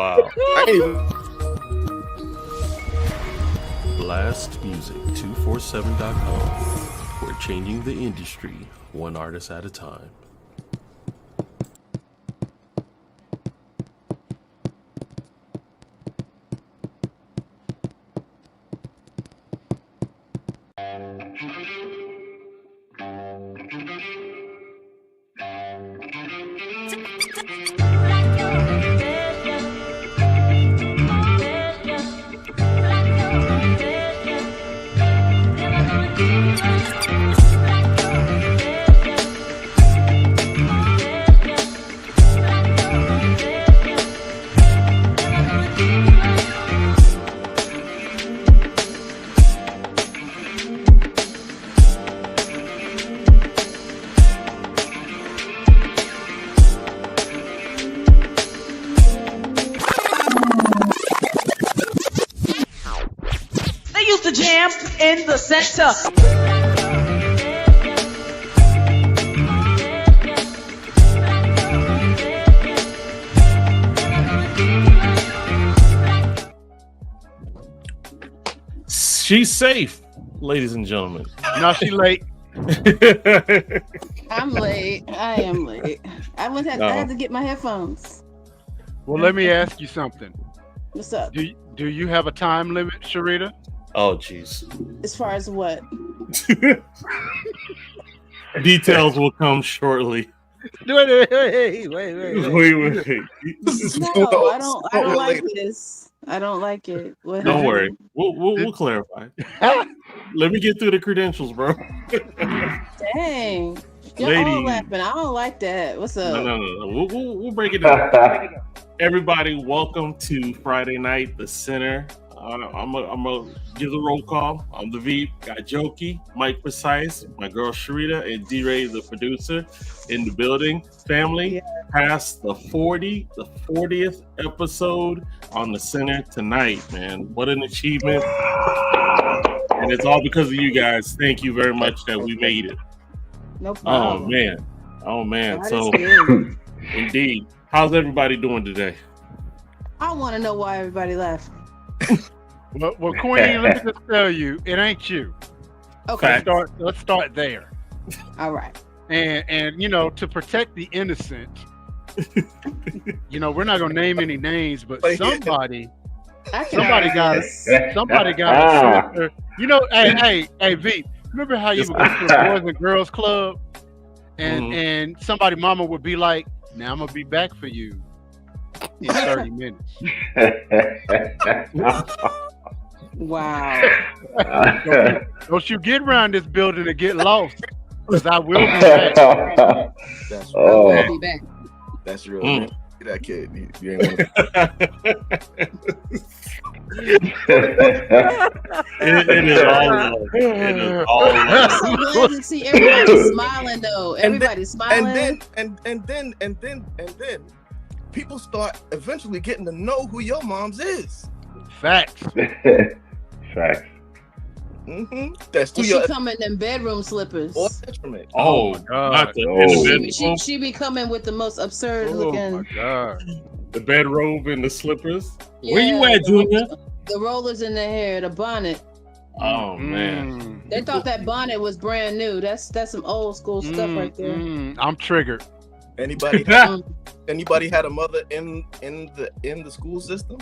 Wow. BlastMusic247.com. We're changing the industry one artist at a time. Jam in the center. She's safe, ladies and gentlemen. No, she late. I'm late. I am late. I had to get my headphones. Well, let me ask you something. What's up? Do you have a time limit, Sharita? Oh, jeez. As far as what? Details will come shortly. Wait. Wait. No, I don't like this. I don't like it. Don't worry. We'll clarify. Let me get through the credentials, bro. Dang. You're all laughing. I don't like that. What's up? No. We'll break it down. Everybody, welcome to Friday Night, the Center. I'm gonna give the roll call. I'm the V. Got Jokey, Mike Precise, my girl Sharita, and D-Ray, the producer, in the building. Family, past the 40th episode on the Center tonight, man. What an achievement. And it's all because of you guys. Thank you very much that we made it. No problem. Oh, man. That So, indeed. How's everybody doing today? I want to know why everybody left. Well, Queen, let me just tell you, it ain't you. Okay. Let's start there. All right. And to protect the innocent, we're not gonna name any names, but somebody got a sister. Hey, V. Remember how you would go to the Boys and Girls Club, and somebody mama would be like, "Now I'm gonna be back for you in 30 minutes." Wow. Don't you get around this building and get lost, because I will be back. That's I will be back. That's real. Man. That kid, you ain't want It is all love. It is all love. I'm so glad to see everybody smiling though. Everybody's smiling. And then people start eventually getting to know who your mom's is. Facts. Facts. That's and she come in them bedroom slippers. Or detriment. Oh, God. She be coming with the most absurd looking. Oh my God. The bedrobe and the slippers. Yeah, Where you at, Junior? The rollers in the hair, the bonnet. Oh man. They thought that bonnet was brand new. That's some old school stuff right there. I'm triggered. Anybody had a mother in the school system?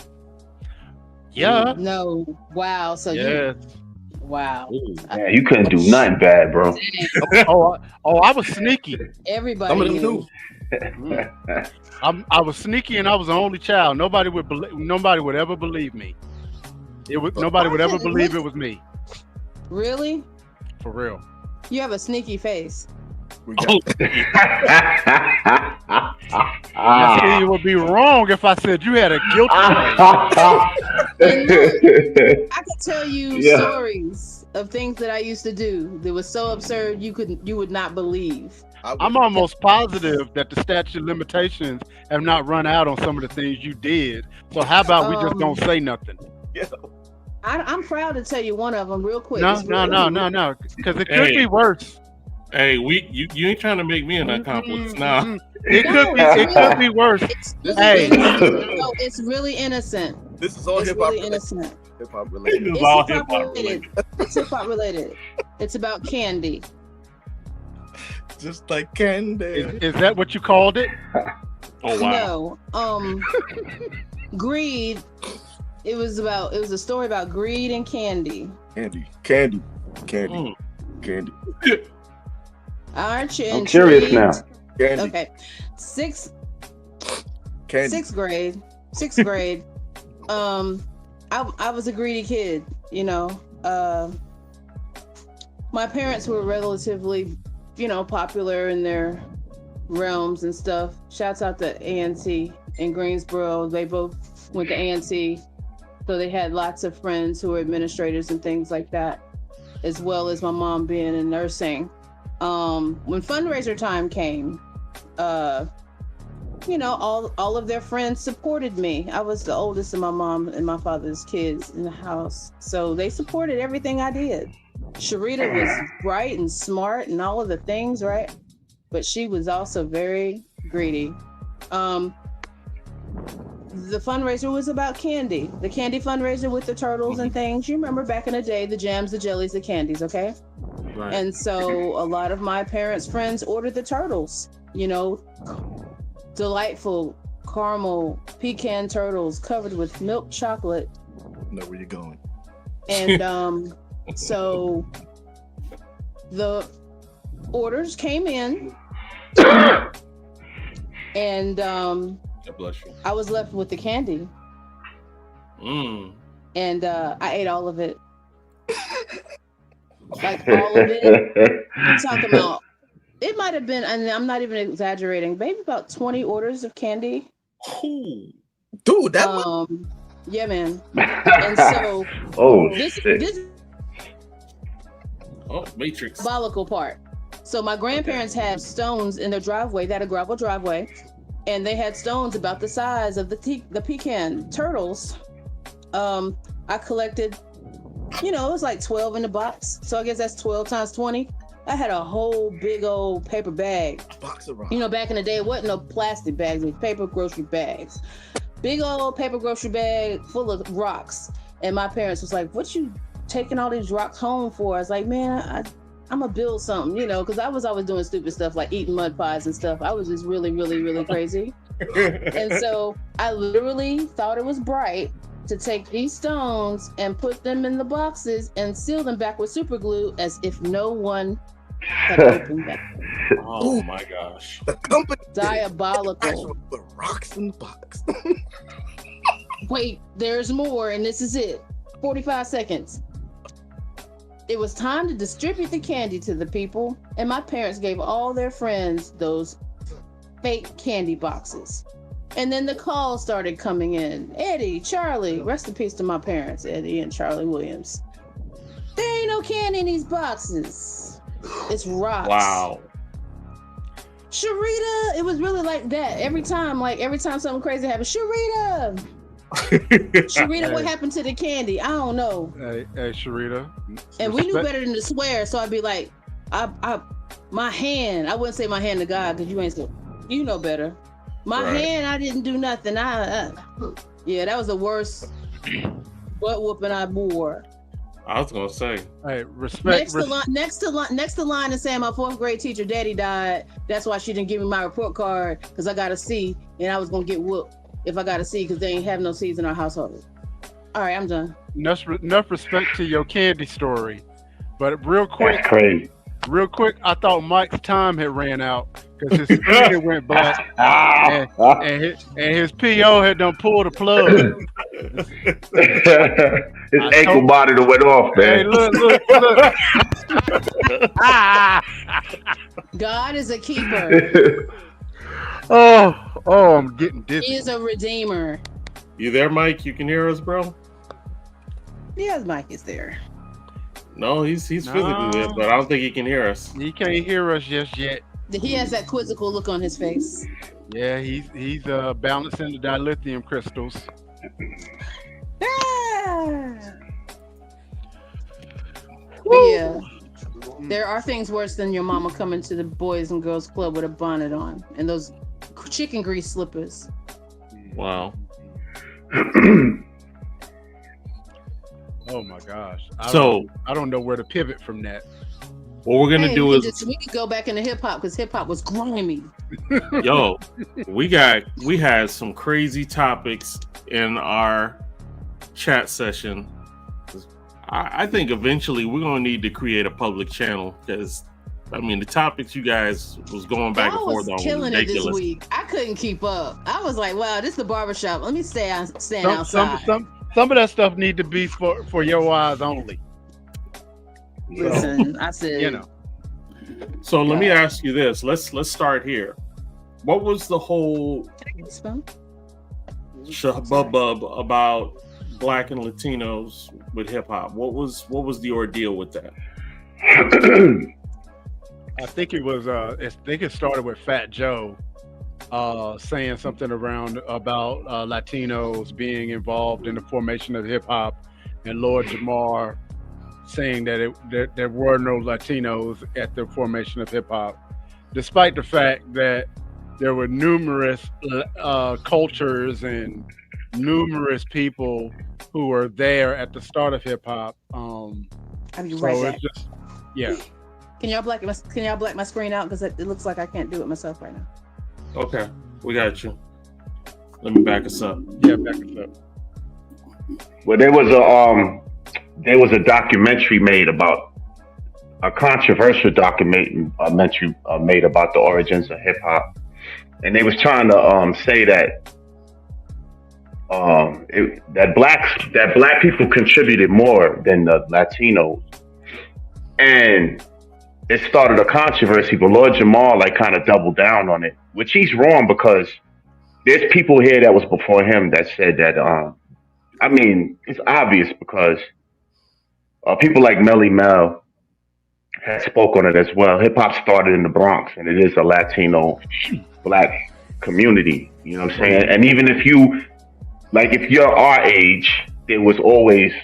Yeah. No. Wow. So wow. Man, you couldn't do nothing bad, bro. I was sneaky. Everybody knew. I was sneaky, and I was the only child. Nobody would ever believe me. Nobody would ever believe it was me. Really? For real. You have a sneaky face. You would be wrong if I said you had a guilty face. I could tell you stories of things that I used to do that was so absurd you would not believe. I'm almost positive that the statute of limitations have not run out on some of the things you did. So how about we just don't say nothing? Yeah. I'm proud to tell you one of them real quick. No, because it could be worse. Hey, you ain't trying to make me an accomplice now. It could be worse. Hey, No, it's really innocent. This is all It's hip hop really innocent. Hip hop related. It's It's all hip hop hip-hop related. It's hip hop related. It's about candy. Just like candy. is that what you called it? Oh wow. No. Greed. It was a story about greed and candy. Candy. Aren't you I'm curious intrigued? now. Candy. Okay. Sixth grade. I was a greedy kid, you know. My parents were relatively, popular in their realms and stuff. Shouts out to A&T in Greensboro. They both went to A&T, so they had lots of friends who were administrators and things like that, as well as my mom being in nursing. When fundraiser time came, all of their friends supported me. I was the oldest of my mom and my father's kids in the house, so they supported everything I did. Sharita was bright and smart and all of the things, right? But she was also very greedy. The fundraiser was about candy. The candy fundraiser with the turtles and things. You remember back in the day, the jams, the jellies, the candies, okay? Right. And so a lot of my parents' friends ordered the turtles, delightful caramel pecan turtles covered with milk chocolate. Know where you're going. And so the orders came in, and God bless you. I was left with the candy. And I ate all of it. Like all of it. I'm talking about, it might have been, and I'm not even exaggerating, maybe about 20 orders of candy. Ooh. Dude, that was... Yeah, man. And so this Matrix. diabolical part. So my grandparents had stones in their driveway. They had a gravel driveway, and they had stones about the size of the pecan turtles. I collected, it was like 12 in the box. So I guess that's 12 times 20. I had a whole big old paper bag. Box of rocks. Back in the day, it wasn't no plastic bags, it was paper grocery bags. Big old paper grocery bag full of rocks. And my parents was like, what you taking all these rocks home for? I was like, man, I'm gonna build something, because I was always doing stupid stuff like eating mud pies and stuff. I was just really, really, really crazy. And so I literally thought it was bright to take these stones and put them in the boxes and seal them back with super glue as if no one had opened them. Oh my gosh. The company Diabolical. put rocks in the box. Wait, there's more, and this is it. 45 seconds. It was time to distribute the candy to the people, and my parents gave all their friends those fake candy boxes. And then the calls started coming in. Eddie, Charlie, rest in peace to my parents, Eddie and Charlie Williams. There ain't no candy in these boxes. It's rocks. Wow. Sharita, it was really like that. Every time something crazy happened, Sharita, what happened to the candy? I don't know. Hey, Sharita. And we knew better than to swear, so I'd be like, my hand. I wouldn't say my hand to God because you ain't so, you know better. My hand, I didn't do nothing. Yeah, that was the worst butt whooping I bore. I was gonna say. Hey, respect. Next to line and saying my fourth grade teacher, daddy died. That's why she didn't give me my report card because I got a C and I was gonna get whooped if I got a C because they ain't have no C's in our household. All right, I'm done. Enough respect to your candy story, but real quick, I thought Mike's time had ran out because his screen went black and his PO had done pulled the plug. His ankle monitor went off, man. Hey, look. God is a keeper. Oh, I'm getting dizzy. He is a redeemer. You there, Mike? You can hear us, bro? Yes, Mike is there. No, he's physically there, but I don't think he can hear us. He can't hear us just yet. He has that quizzical look on his face. Yeah, he's balancing the dilithium crystals. Yeah, there are things worse than your mama coming to the Boys and Girls Club with a bonnet on and those chicken grease slippers. Wow. Oh my gosh. I don't know where to pivot from that. What we're gonna do is we could go back into hip hop because hip hop was grimy. Yo, we had some crazy topics in our chat session. I think eventually we're gonna need to create a public channel because I mean the topics you guys was going back and forth on was killing ridiculous. it this week. I couldn't keep up. I was like, wow, this is the barbershop. Let me stand outside. Some of that stuff need to be for your eyes only. Listen, I said, you know. So let me ask you this. Let's start here. What was the whole shabubub about Black and Latinos with hip hop? What was the ordeal with that? I think it started with Fat Joe saying something about Latinos being involved in the formation of hip hop, and Lord Jamar saying that there were no Latinos at the formation of hip hop, despite the fact that there were numerous cultures and numerous people who were there at the start of hip hop. I'll be right back. Yeah. Can y'all black my screen out because it looks like I can't do it myself right now. Okay, we got you. Let me back us up. Yeah, back us up. Well, there was a documentary made about a controversial documentary made about the origins of hip hop, and they was trying to say that that black people contributed more than the Latinos, and it started a controversy. But Lord Jamar kind of doubled down on it, which he's wrong because there's people here that was before him that said that. I mean, it's obvious because people like Melly Mel had spoke on it as well. Hip hop started in the Bronx, and it is a Latino black community. You know what I'm saying? And even if you're our age, there was always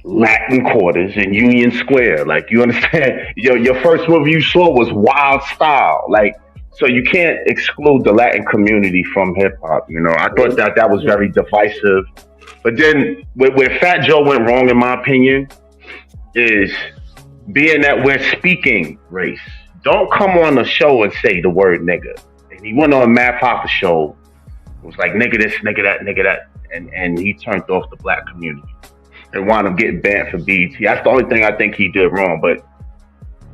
Latin quarters in Union Square. You understand? Your first movie you saw was Wild Style. So you can't exclude the Latin community from hip hop. I thought that was very divisive. But then where Fat Joe went wrong, in my opinion, is being that we're speaking race. Don't come on the show and say the word nigga. And he went on Matt Papa show. It was like nigga this, nigga that, nigga that. And he turned off the black community and wound up getting banned from BET. That's the only thing I think he did wrong. But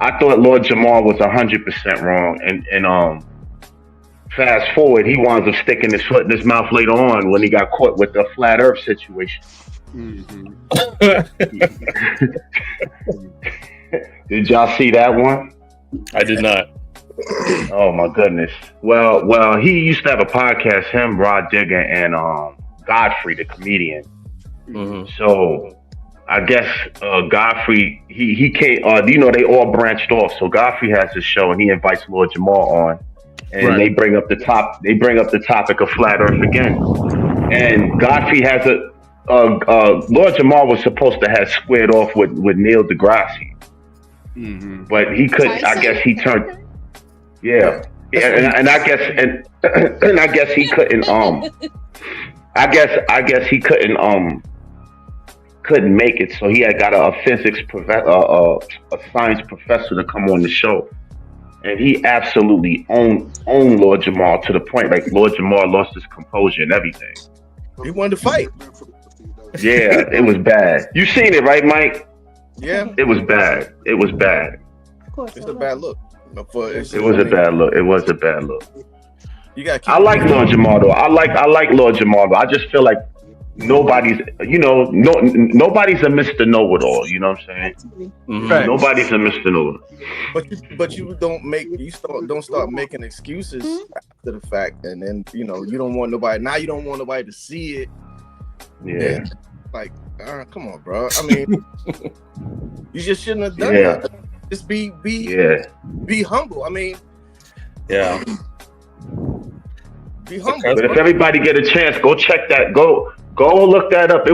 I thought Lord Jamar was 100% wrong. And fast forward, he winds up sticking his foot in his mouth later on when he got caught with the flat earth situation. Mm-hmm. Did y'all see that one? I did not. Oh my goodness. Well, he used to have a podcast, him, Rod Digger, and Godfrey, the comedian. Mm-hmm. So I guess Godfrey, he came. They all branched off. So Godfrey has his show, and he invites Lord Jamar on, and they bring up the topic of flat Earth again. And Godfrey has Lord Jamar was supposed to have squared off with Neil deGrasse, but he couldn't. I guess he turned. Yeah, and I guess I guess he couldn't. I guess he couldn't make it, so he had got a physics a science professor to come on the show, and he absolutely owned Lord Jamar to the point Lord Jamar lost his composure and everything. He wanted to fight. Yeah, it was bad. You seen it, right, Mike? Yeah, it was bad. It was bad. Of course, it's a bad look. It was a bad look. It was a bad look. You got. I like Lord Jamar though. I like Lord Jamar, but I just feel like nobody's a Mr. Know-it-all. You know what I'm saying? Mm-hmm. Nobody's a Mr. Know-it-all. But you don't start making excuses after the fact, and then you don't want nobody. Now you don't want nobody to see it. Yeah. Come on, bro. I mean, you just shouldn't have done that. Just be humble. I mean, yeah. Be humble. But if everybody get a chance, go check that. Go look that up.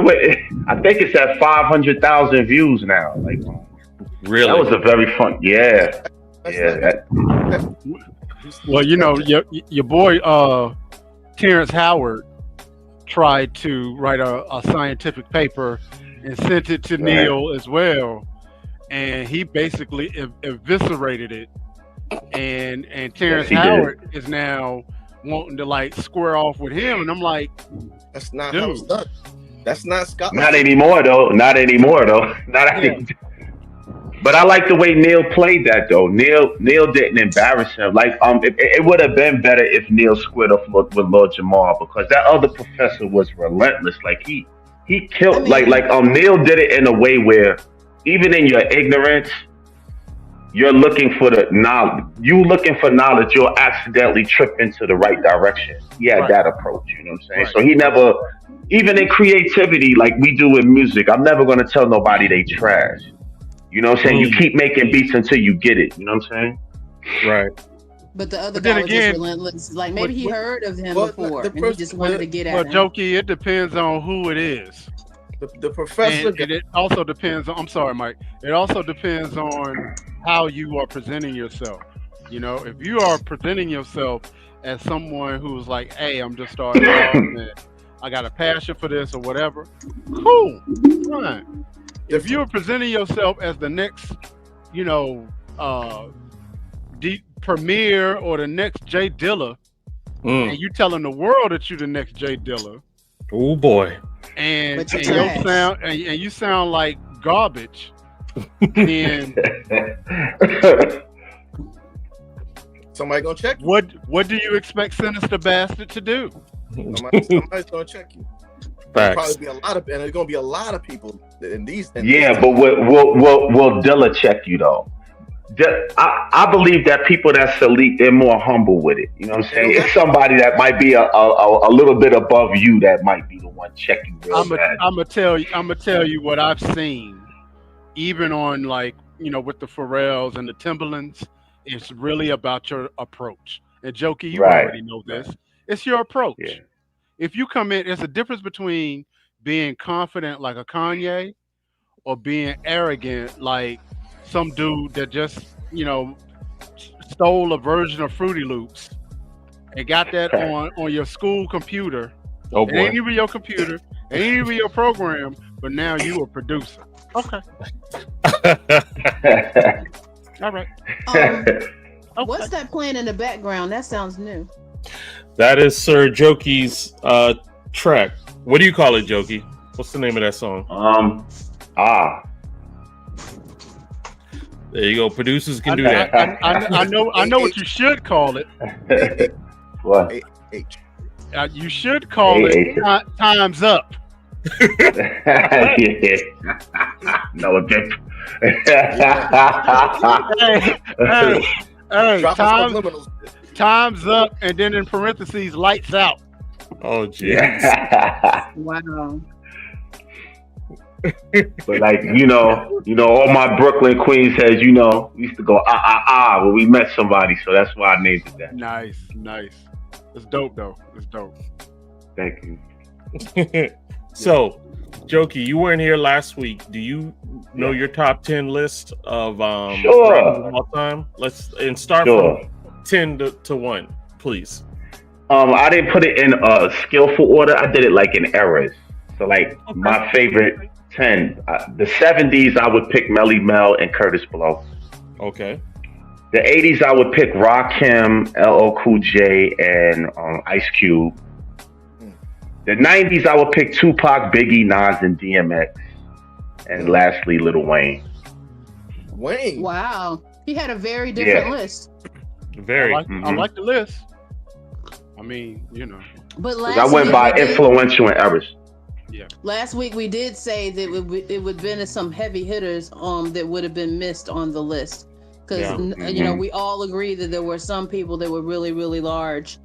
I think it's at 500,000 views now. Really? That was a very fun. Yeah. Well, you know, your boy Terrence Howard tried to write a scientific paper and sent it to Neil as well, and he basically eviscerated it. And Terrence Howard is now wanting to like square off with him, and I'm like, that's not how it's done. That's not Scott. Not anymore though. Not anymore though. But I like the way Neil played that though. Neil didn't embarrass him. Like it would have been better if Neil squared off with Lord Jamar, because that other professor was relentless. Like he killed. Like Neil did it in a way where even in your ignorance, you're looking for the knowledge. You looking for knowledge, you'll accidentally trip into the right direction. He had that approach. You know what I'm saying? Right. So he never, even in creativity, like we do in music, I'm never gonna tell nobody they trash. You know what I'm saying? You keep making beats until you get it. You know what I'm saying? Right. But the other guy was just relentless. Like maybe he heard of him before, and he just wanted to get at him. Well, Jokey, it depends on who it is. The professor. And it also depends on. I'm sorry, Mike. It also depends on how you are presenting yourself. You know, if you are presenting yourself as someone who's like, "Hey, I'm just starting off, and I got a passion for this or whatever," cool, fine. If you're presenting yourself as the next, you know, Premier or the next Jay Dilla, and you telling the world that you're the next Jay Dilla, oh boy, and you sound like garbage, then somebody gonna check you. What do you expect Sinister Bastard to do? Somebody's gonna check you. There's gonna be a lot of people in these. But will Dilla check you though? I believe that people that's elite, they're more humble with it. You know what I'm saying? It's somebody that might be a little bit above you that might be the one checking real bad. I'm gonna tell you what I've seen, even on like, you know, with the Pharrells and the Timberlands. It's really about your approach. And Jokey, you already know this. It's your approach. Yeah. If you come in, there's a difference between being confident like a Kanye or being arrogant like some dude that just, you know, stole a version of Fruity Loops and got that on your school computer. Oh boy. It ain't even your computer, it ain't even your program, but now you a producer. Okay. All right. What's that playing in the background? That sounds new. That is Sir Jokey's track. What do you call it, Jokey? What's the name of that song? There you go. Producers can do that. I know what you should call it. What? You should call it Time's Up. No, it Time's Up, and then in parentheses, lights out. Oh, geez. Wow. But like, you know, all my Brooklyn Queens heads, you know, we used to go when we met somebody, so that's why I named it that. Nice. It's dope though. It's dope. Thank you. So, Jokey, you weren't here last week. Do you know your top 10 list of all time? Let's start from 10 to 1, please. I didn't put it in skillful order. I did it like in eras. So like my favorite 10, the 70s, I would pick Melly Mel and Curtis Blow. Okay. The 80s, I would pick Rakim, LL Cool J, and Ice Cube. The 90s, I would pick Tupac, Biggie, Nas, and DMX. And lastly, Lil Wayne. Wow. He had a very different list. Very. I like the list. I mean, you know. But I went by influential and eras. Yeah. Last week we did say that it would have been some heavy hitters that would have been missed on the list, because you know, we all agree that there were some people that were really, really large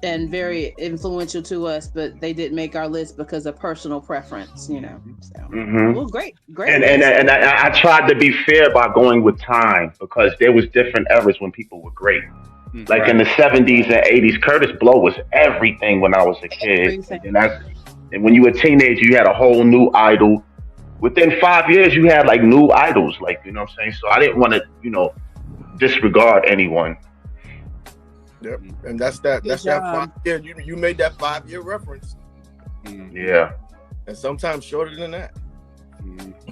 and very influential to us, but they didn't make our list because of personal preference. You know. So. Well, great. And I tried to be fair by going with time, because there was different eras when people were great. Like in the 70s and 80s, Curtis Blow was everything when I was a kid. And when you were a teenager, you had a whole new idol. Within 5 years, you had like new idols, like, you know what I'm saying? So I didn't want to, you know, disregard anyone. Yep. And that's that. Good That's job. that 5 year. You made that 5-year reference, Yeah. and sometimes shorter than that.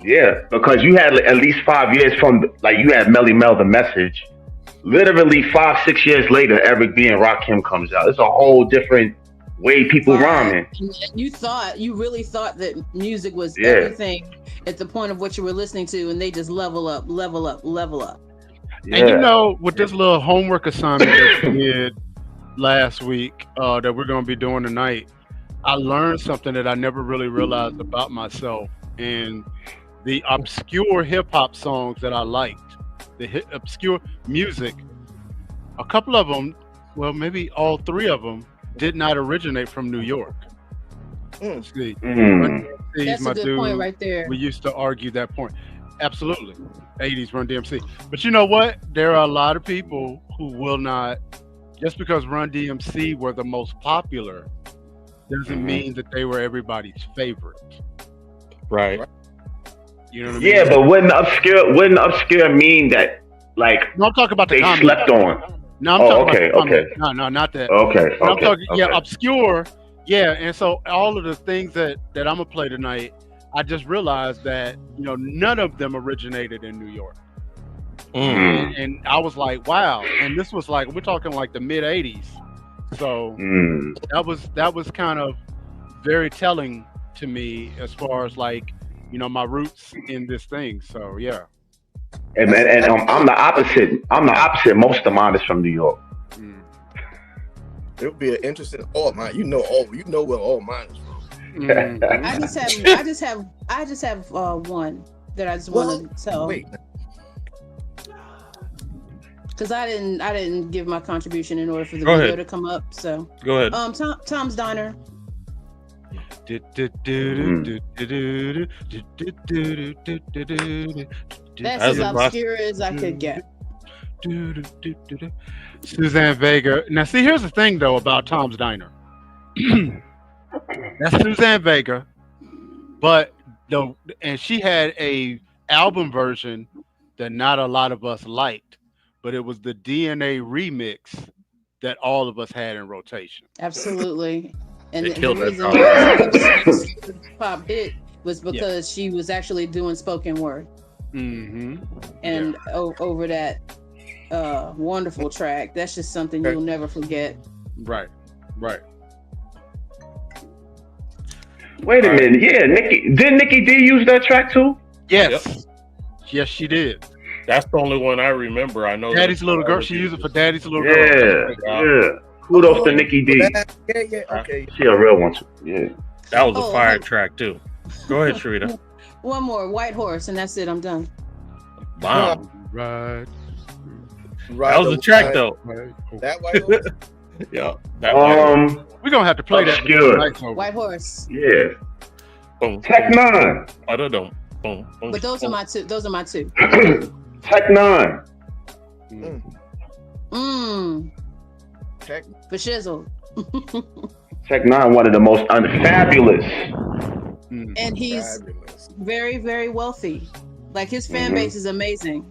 Yeah, because you had at least 5 years from, like, you had Melly Mel, The Message. Literally 5-6 years later, Eric B and Rakim comes out. It's a whole different way people rhyming. And you really thought that music was Yeah. everything at the point of what you were listening to, and they just level up. Yeah. And you know, with this little homework assignment that we did last week, that we're going to be doing tonight, I learned something that I never really realized about myself. And the obscure hip hop songs that I liked, the obscure music, a couple of them, well, maybe all 3 of them, did not originate from New York. See, That's my a good dude, point right there. we used to argue that point. Absolutely. 80s Run DMC. But you know what? There are a lot of people who will not, just because Run DMC were the most popular, doesn't mean that they were everybody's favorite. Right. You know what I mean? Yeah, but wouldn't obscure mean that, like, No, I'm talking about the they comment. slept on? No, I'm Oh, talking okay, about the okay. comment. No, not that. Okay, But I'm okay, talking, okay. obscure. Yeah, and so all of the things that I'm gonna play tonight, I just realized that none of them originated in New York, and I was like, wow. And this was like, we're talking like the mid '80s, so that was kind of very telling to me as far as like my roots in this thing. So yeah. And I'm the opposite. Most of mine is from New York. It would be an interesting. All mine. You know where all mine is from. I just have one that I just want to tell. Wait. Because I didn't give my contribution in order for the Go video ahead. to come up. So Go ahead. Tom's Diner. That's as obscure as I could get. Suzanne Vega. Now, see, here's the thing though about Tom's Diner. That's Suzanne Vega, but and she had a album version that not a lot of us liked, but it was the DNA remix that all of us had in rotation. Absolutely. And They the killed that reason song. why it was pop hit was because she was actually doing spoken word. And over that wonderful track, that's just something you'll never forget. Right. Wait a minute. Yeah, Nikki D use that track too? Yes. Yes, she did. That's the only one I remember. I know. Daddy's Little Girl. She used it for Daddy's Little Girl. Yeah. Kudos to Nikki D. Yeah, okay. She a real one too. Yeah. That was a fire track too. Go ahead, Sharita. One more, White Horse, and that's it. I'm done. Wow. Right. That was a track though. That White Horse? Yeah. That one. We're gonna have to play Obscure. that. White Horse. Yeah. Boom. Tech Nine. I don't know. Boom. But those are my two. Tech Nine. Tech. For shizzle. Tech Nine, one of the most unfabulous. And he's very, very wealthy. Like his fan base is amazing.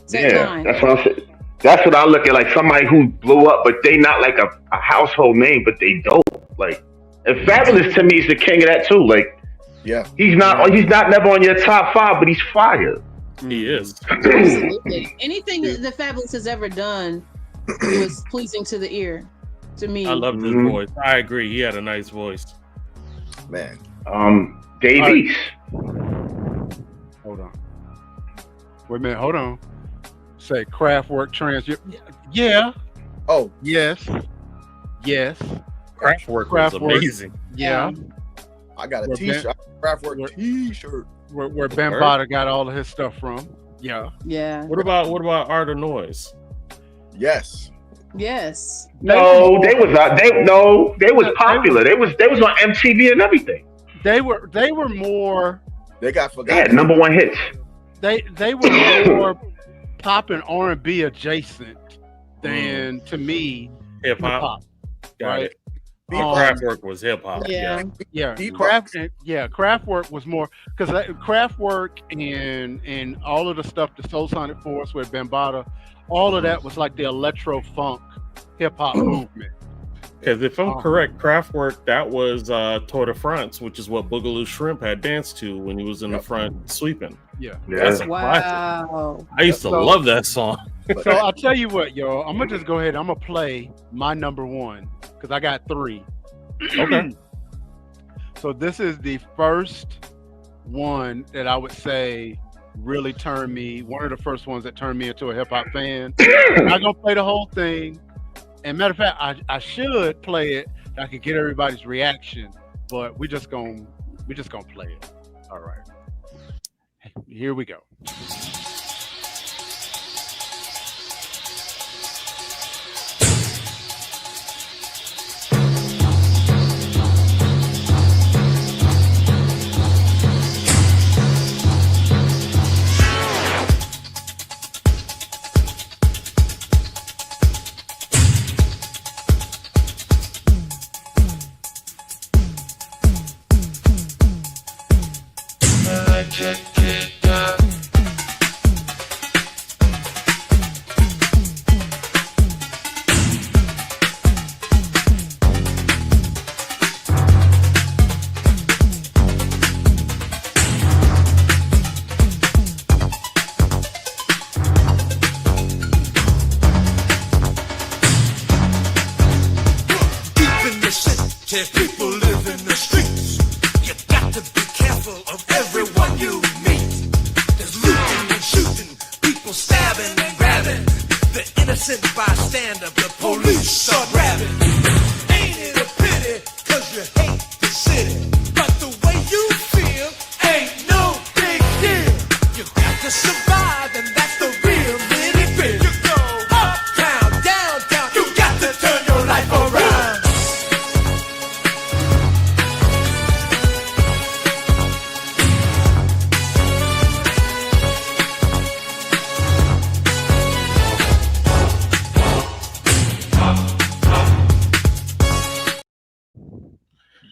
Tech Nine. That's what I'm saying. That's what I look at, like somebody who blew up, but they not like a household name, but they dope. Like, and Fabulous to me is the king of that too. Like, he's not never on your top 5, but he's fire. He is. Absolutely. Anything that the Fabulous has ever done was pleasing to the ear. To me, I loved his voice. I agree. He had a nice voice. Man. Davies. Hold on. Wait a minute. Hold on. Say Kraftwerk trans. Yeah. Oh. Yes. Kraftwerk was amazing. Yeah. I got a t-shirt. Kraftwerk t-shirt. Where Bambaataa got all of his stuff from. Yeah. What about Art of Noise? Yes. No, they was popular. They was on MTV and everything. They were more. They got forgotten. They had number 1 hits. They were more pop and R&B adjacent than to me hip hop. Got it. Kraftwerk was hip hop. Kraftwerk was more because Kraftwerk and all of the stuff, the Soul Sonic Force with Bambaataa, all of that was like the electro funk hip hop movement. Because if I'm correct, Kraftwerk, that was Tour de France, which is what Boogaloo Shrimp had danced to when he was in the front sweeping. Yeah. That's a classic. I used to love that song. So I'll tell you what, y'all. I'm gonna just go ahead. I'm gonna play my number one because I got 3. Okay. So this is the first one that I would say really turned me. One of the first ones that turned me into a hip hop fan. I'm not gonna play the whole thing. And matter of fact, I should play it. I could get everybody's reaction, but we just gonna play it. All right. Here we go.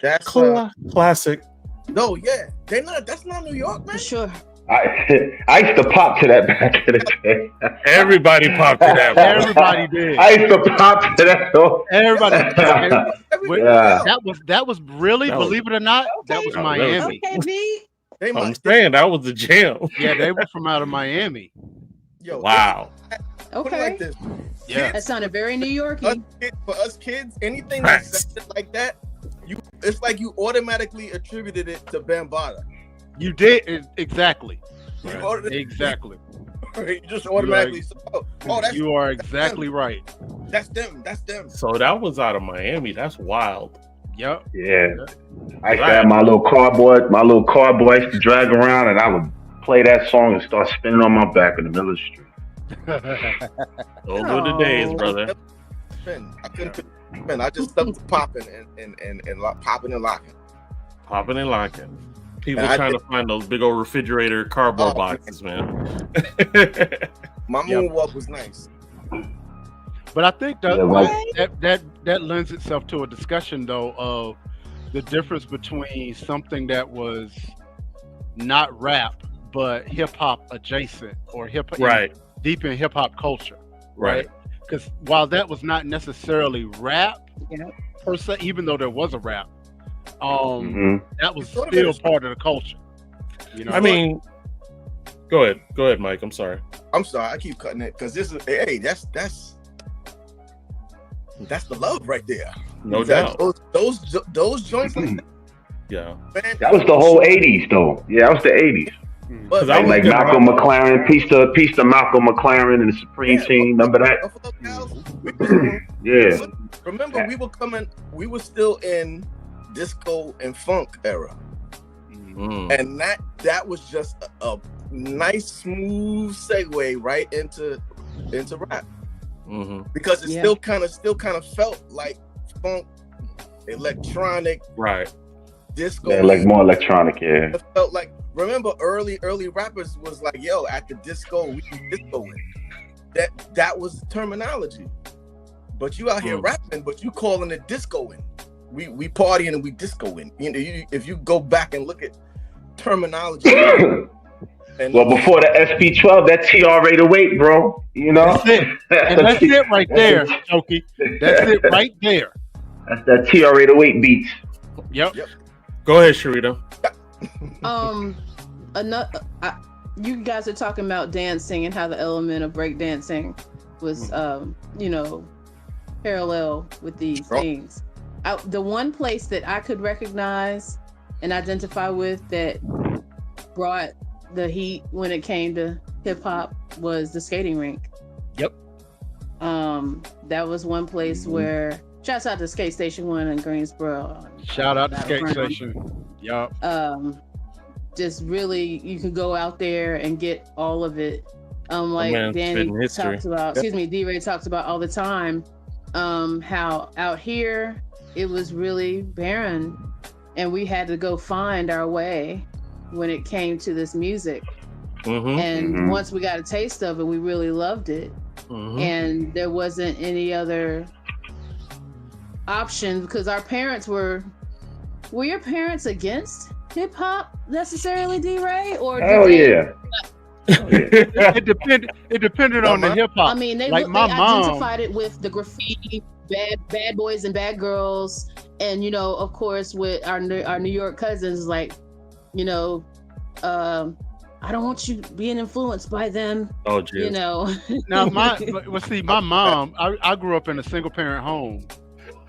That's classic. No, yeah, they're not. That's not New York, man. Sure. I used to pop to that back in the day. Everybody popped to that. Everybody did. I used to pop to that. Everybody. Yeah. That was really, That was- believe it or not, that was Miami. Okay, V. I'm saying that was the jam. Yeah, they were from out of Miami. Yo, Wow. put it Okay. like this. Yeah. That sounded very New Yorky. For us kids, anything Facts. that's sounded like that, it's like you automatically attributed it to Bambaataa. You did exactly. You automatically- Exactly. You just automatically. That's You are exactly right. That's them. That's them. So that was out of Miami. That's wild. Yep. Yeah. I used to have my little cardboard I used to drag around, and I would play that song and start spinning on my back in the middle of the street. Those were the days, brother. I couldn't. Man, I just stuck to popping and popping and locking. Popping and locking. People And I trying to find those big old refrigerator cardboard boxes, man. My moonwalk was nice. But I think that, Yeah, right. that lends itself to a discussion though of the difference between something that was not rap but hip hop adjacent or hip Right. deep in hip hop culture. Right. Because while that was not necessarily rap Yeah. per se, even though there was a rap, that was Sort of still is. part of the culture. You know, I mean, go ahead, Mike. I'm sorry. I'm sorry, I keep cutting it because this is that's the love right there. No doubt. Those joints. Like Yeah. that, man, That was the whole '80s, though. Yeah, that was the '80s. But Because I was Like gonna- Malcolm McLaren, peace to Malcolm McLaren and the Supreme Team. Remember that? Buffalo Cows, Yeah. Remember, we were still in disco and funk era, Mm. and that was just a nice smooth segue right into rap hmm because it Yeah. still kind of felt like funk, electronic, Right. disco. Yeah, like more electronic. Yeah. It felt like, remember early rappers was like, yo, at the disco we be discoing. That was the terminology. But you out here rapping, but you calling it discoing. We partying and we discoing. You know, if you go back and look at terminology, And Well, before the SP12, that TR-808, bro. You know, That's it. And that's it right there, Toki. That's it right there. That's that TR-808 beats. Yep. Go ahead, Sharita. Another. You guys are talking about dancing and how the element of breakdancing was, parallel with these things. The one place that I could recognize and identify with that brought the heat when it came to hip hop was the skating rink. Yep. That was one place where, shouts out to Skate Station 1 in Greensboro. Shout out to Skate Station. Yep. Just really, you could go out there and get all of it. Like Danny talks about, D-Ray talks about all the time, how out here it was really barren and we had to go find our way when it came to this music. And once we got a taste of it, we really loved it. And there wasn't any other option because our parents were your parents against hip hop necessarily, D-Ray? Or it depended on the hip hop. I mean, they identified it with the graffiti, bad boys and bad girls, and of course, with our New York cousins, like, I don't want you being influenced by them. Oh, geez. Now, my mom. I grew up in a single parent home,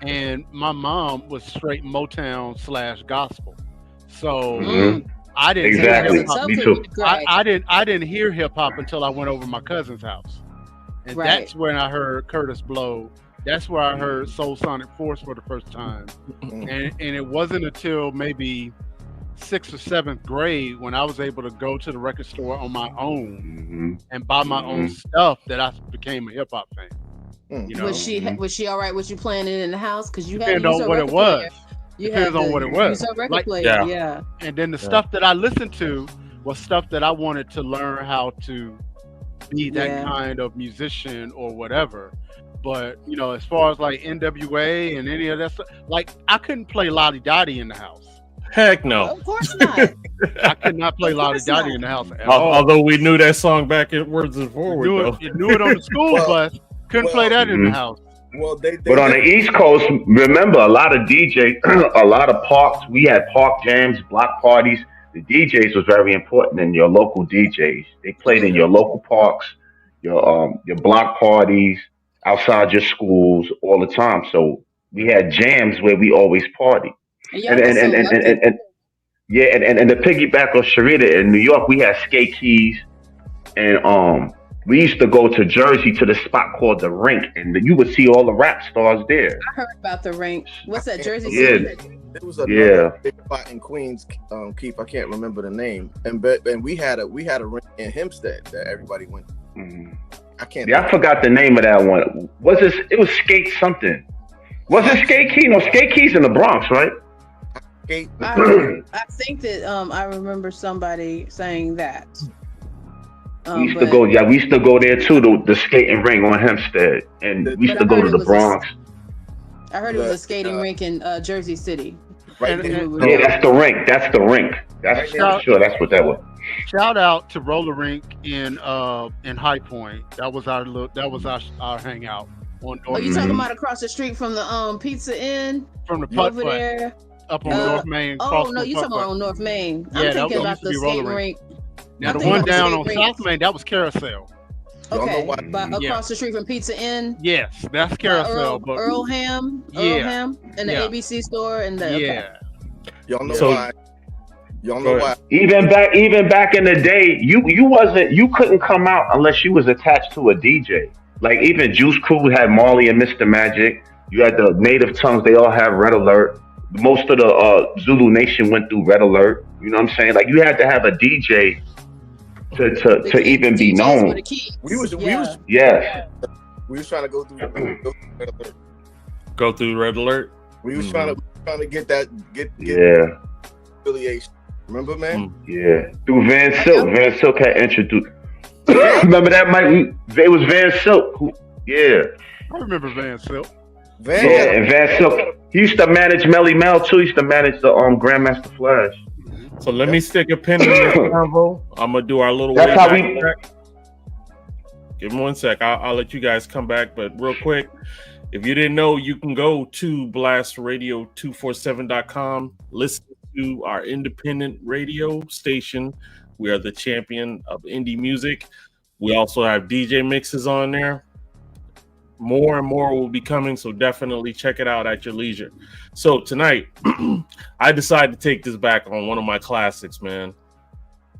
and my mom was straight Motown / gospel. So I didn't hear hip hop. Me too. I didn't hear hip hop until I went over to my cousin's house, and that's when I heard Curtis Blow. That's where I heard Soul Sonic Force for the first time, and it wasn't until maybe 6th or 7th grade when I was able to go to the record store on my own and buy my own stuff that I became a hip hop fan. Was she all right with you playing it in the house? Because you depends on what it was. Depends on what it was. Record player, yeah. And then the stuff that I listened to was stuff that I wanted to learn how to be that kind of musician or whatever. But as far as like NWA and any of that stuff, like I couldn't play Lottie Dottie in the house. Heck no. Of course not. I could not play Lottie Dottie in the house at all. Although we knew that song back at Words and Forward. You knew it on the school bus. Couldn't play that in the house. Well, but on the East Coast, remember a lot of DJs, a lot of parks. We had park jams, block parties. The DJs was very important in your local DJs. They played in your local parks, your block parties, outside your schools all the time. So we had jams where we always partied. And the piggyback of Sharita in New York, we had skate keys, and we used to go to Jersey to the spot called the Rink, and you would see all the rap stars there. I heard about the Rink. What's that, Jersey City? There was another big spot in Queens, Keith. I can't remember the name. And we had a Rink in Hempstead that everybody went to. I can't. Yeah, I forgot the name of that one. It was Skate something. Was it Skate Key? No, Skate Key's in the Bronx, right? I think that I remember somebody saying that. We used to go there too, the skating ring on Hempstead, and we used to go to the Bronx. I heard it was a skating rink in Jersey City. Right. Yeah, that's the rink. That's the rink. That's for sure. That's what that was. Shout out to Roller Rink in High Point. That was our hangout. Are you talking about across the street from the Pizza Inn? From the over there, up on North Main. Oh no, you talking about on North Main? I'm thinking about the skating rink. Now the one down on South Main, that was Carousel. Okay, but across the street from Pizza Inn. Yes, that's Carousel. Earl Ham, and the ABC store and the. Y'all know why. Y'all know why. Even back in the day, you couldn't come out unless you was attached to a DJ. Like even Juice Crew had Marley and Mr. Magic. You had the Native Tongues; they all have Red Alert. Most of the Zulu Nation went through Red Alert. You know what I'm saying? Like you had to have a DJ to even be known. We was trying to go through Red Alert. Go through Red Alert. We was trying to get affiliation. Remember, man? Yeah, through Van Silk. Van Silk had introduced. Remember that, Mike? It was Van Silk. Yeah, I remember Van Silk. And Van Silk. He used to manage Melly Mel too. He used to manage the Grandmaster Flash. So let me stick a pin in this convo. I'm gonna do our little That's way how back we. track. Give me 1 sec. I'll let you guys come back, but real quick, if you didn't know, you can go to blastradio247.com, listen to our independent radio station. We are the champion of indie music. We also have DJ mixes on there. More and more will be coming, so definitely check it out at your leisure. So tonight, I decided to take this back on one of my classics, man.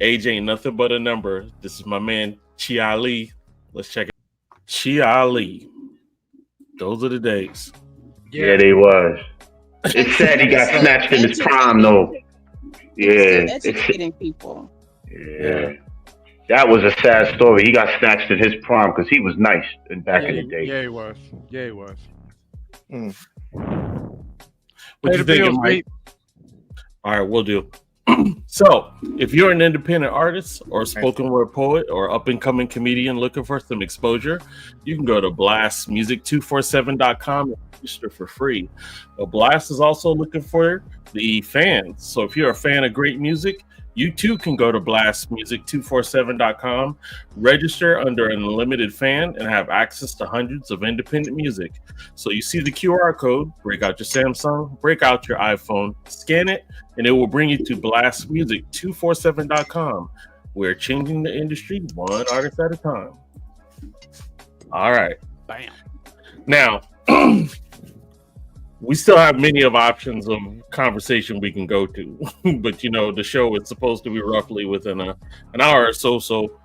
Age ain't nothing but a number. This is my man, Chi Ali. Let's check it. Chi Ali. Those are the days. Yeah, they was. It's sad he got snatched in his prime, though. Yeah, educating people. Yeah, that was a sad story. He got snatched in his prime because he was nice back in the day. Yeah, he was. Yeah, he was. What you thinking, Mike? All right, we'll do. So, if you're an independent artist or spoken word poet or up-and-coming comedian looking for some exposure, you can go to blastmusic247.com and register for free. But Blast is also looking for the fans. So, if you're a fan of great music, you too can go to blastmusic247.com, register under an unlimited fan, and have access to hundreds of independent music. So you see the QR code, break out your Samsung, break out your iPhone, scan it, and it will bring you to blastmusic247.com. We're changing the industry one artist at a time. All right. Bam. Now, we still have many of options of conversation we can go to, but you know, the show is supposed to be roughly within an hour or so. So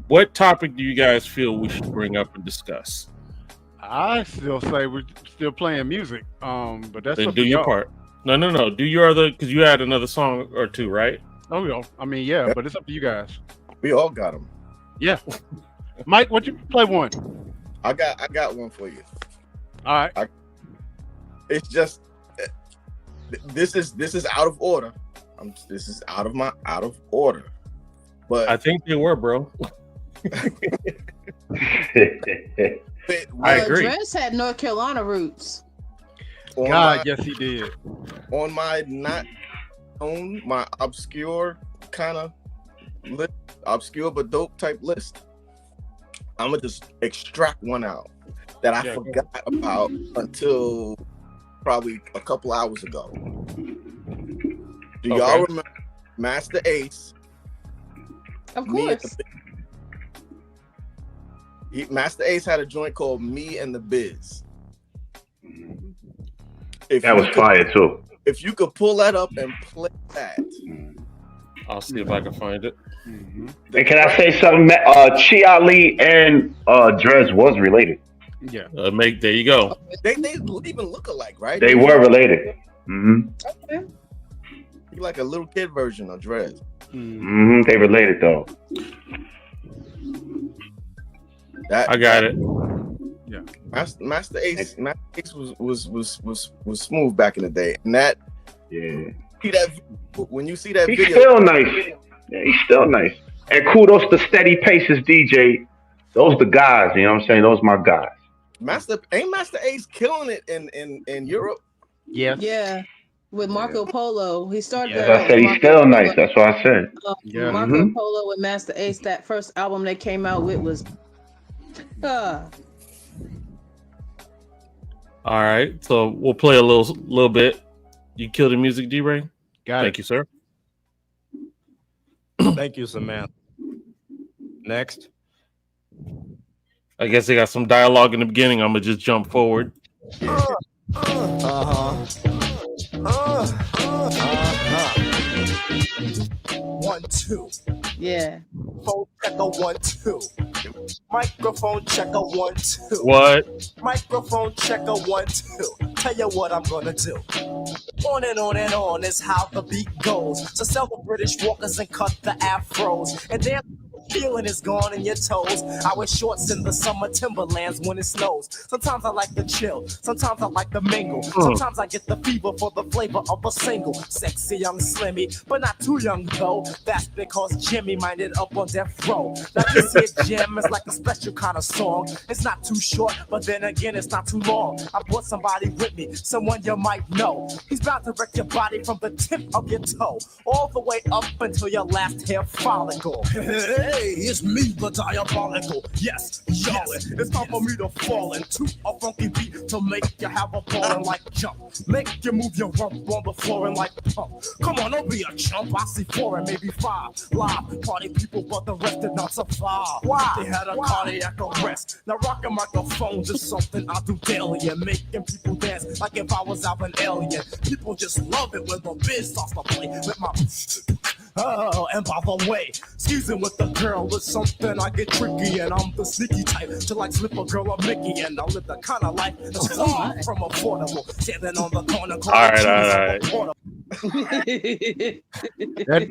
what topic do you guys feel we should bring up and discuss? I still say we're still playing music. But that's then up do to your y'all. part. No. Do your other, because you had another song or two, right? Oh, yeah. I mean, yeah, but it's up to you guys. We all got them. Yeah. Mike, what you play one? I got one for you. All right. It's just this is out of order. This is out of order. But I think they were, bro. I agree. Dress had North Carolina roots. Yes, he did. On my not own, my obscure kind of list, obscure but dope type list, I'm gonna just extract one out that I forgot about until probably a couple hours ago. Do y'all remember Master Ace? Of course. Master Ace had a joint called Me and the Biz. That was fire too. If you could pull that up and play that. I'll see if I can find it. And can I say something? Chi Ali and Drez was related. Yeah. There you go. They even look alike, right? They were related. Mm-hmm. Okay. He like a little kid version of Drez. Mm-hmm. They related though. I got it. Yeah. Master Ace was smooth back in the day, and that see that when you see that he's video, still nice. Yeah, he's still nice. And kudos to Steady Paces DJ. Those the guys. You know what I'm saying? Those my guys. Master Ace killing it in Europe? Yes. Yeah. With Marco Polo, he started. As I said, he's still nice. That's what I said. Marco Polo and Master Ace. That first album they came out with was. All right, so we'll play a little bit. You kill the music, D-Ray? Thank you, sir. Thank you, Samantha. Next. I guess they got some dialogue in the beginning. I'm gonna just jump forward. 1 2. Yeah. Phone checker 1 2. Microphone checker 1 2. What? Microphone checker 1 2. Tell you what I'm gonna do. On and on is how the beat goes. So sell the British walkers and cut the afros. And then feeling is gone in your toes. I wear shorts in the summer timberlands when it snows. Sometimes I like to chill, sometimes I like to mingle. Sometimes I get the fever for the flavor of a single. Sexy young Slimmy, but not too young though. That's because Jimmy minded up on death row. Now this here jam is like a special kind of song. It's not too short, but then again it's not too long. I brought somebody with me, someone you might know. He's bound to wreck your body from the tip of your toe all the way up until your last hair follicle. Hey, it's me, the diabolical. Yes, Charlotte, it's time for me to fall into a funky beat to make you have a ball and like jump. Make you move your rump on the floor and like pump. Come on, don't be a chump. I see 4 and maybe 5 live party people, but the rest did not survive. Why? They had a cardiac arrest. Now rocking microphones is something I do daily and making people dance like if I was out an alien. People just love it when the biz starts to play with my. Oh, and by the way, skeezing with the girl is something I get tricky, and I'm the sneaky type to like slip a girl a Mickey, and I live the kind of life that's far from affordable. Standing on the corner. All right.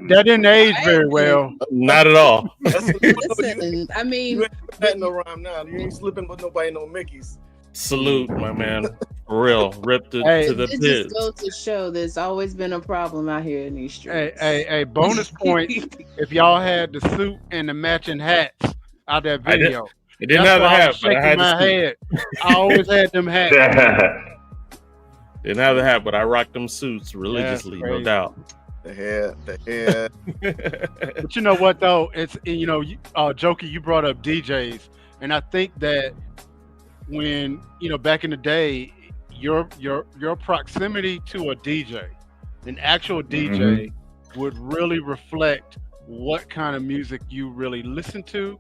That didn't age very well. Not at all. Listen, I mean, You ain't that no rhyme now. You ain't slipping with nobody no Mickeys. Salute, my man. For real. Rip to the it pit. just goes to show there's always been a problem out here in these streets. Hey, bonus points if y'all had the suit and the matching hats out that video. It didn't have the hat, but I had my head. I always had them hats. Didn't have the hat, but I rocked them suits religiously, no doubt. The hair. But you know what though? It's Jokey, you brought up DJs, and I think that when back in the day, your proximity to a DJ, an actual DJ, would really reflect what kind of music you really listen to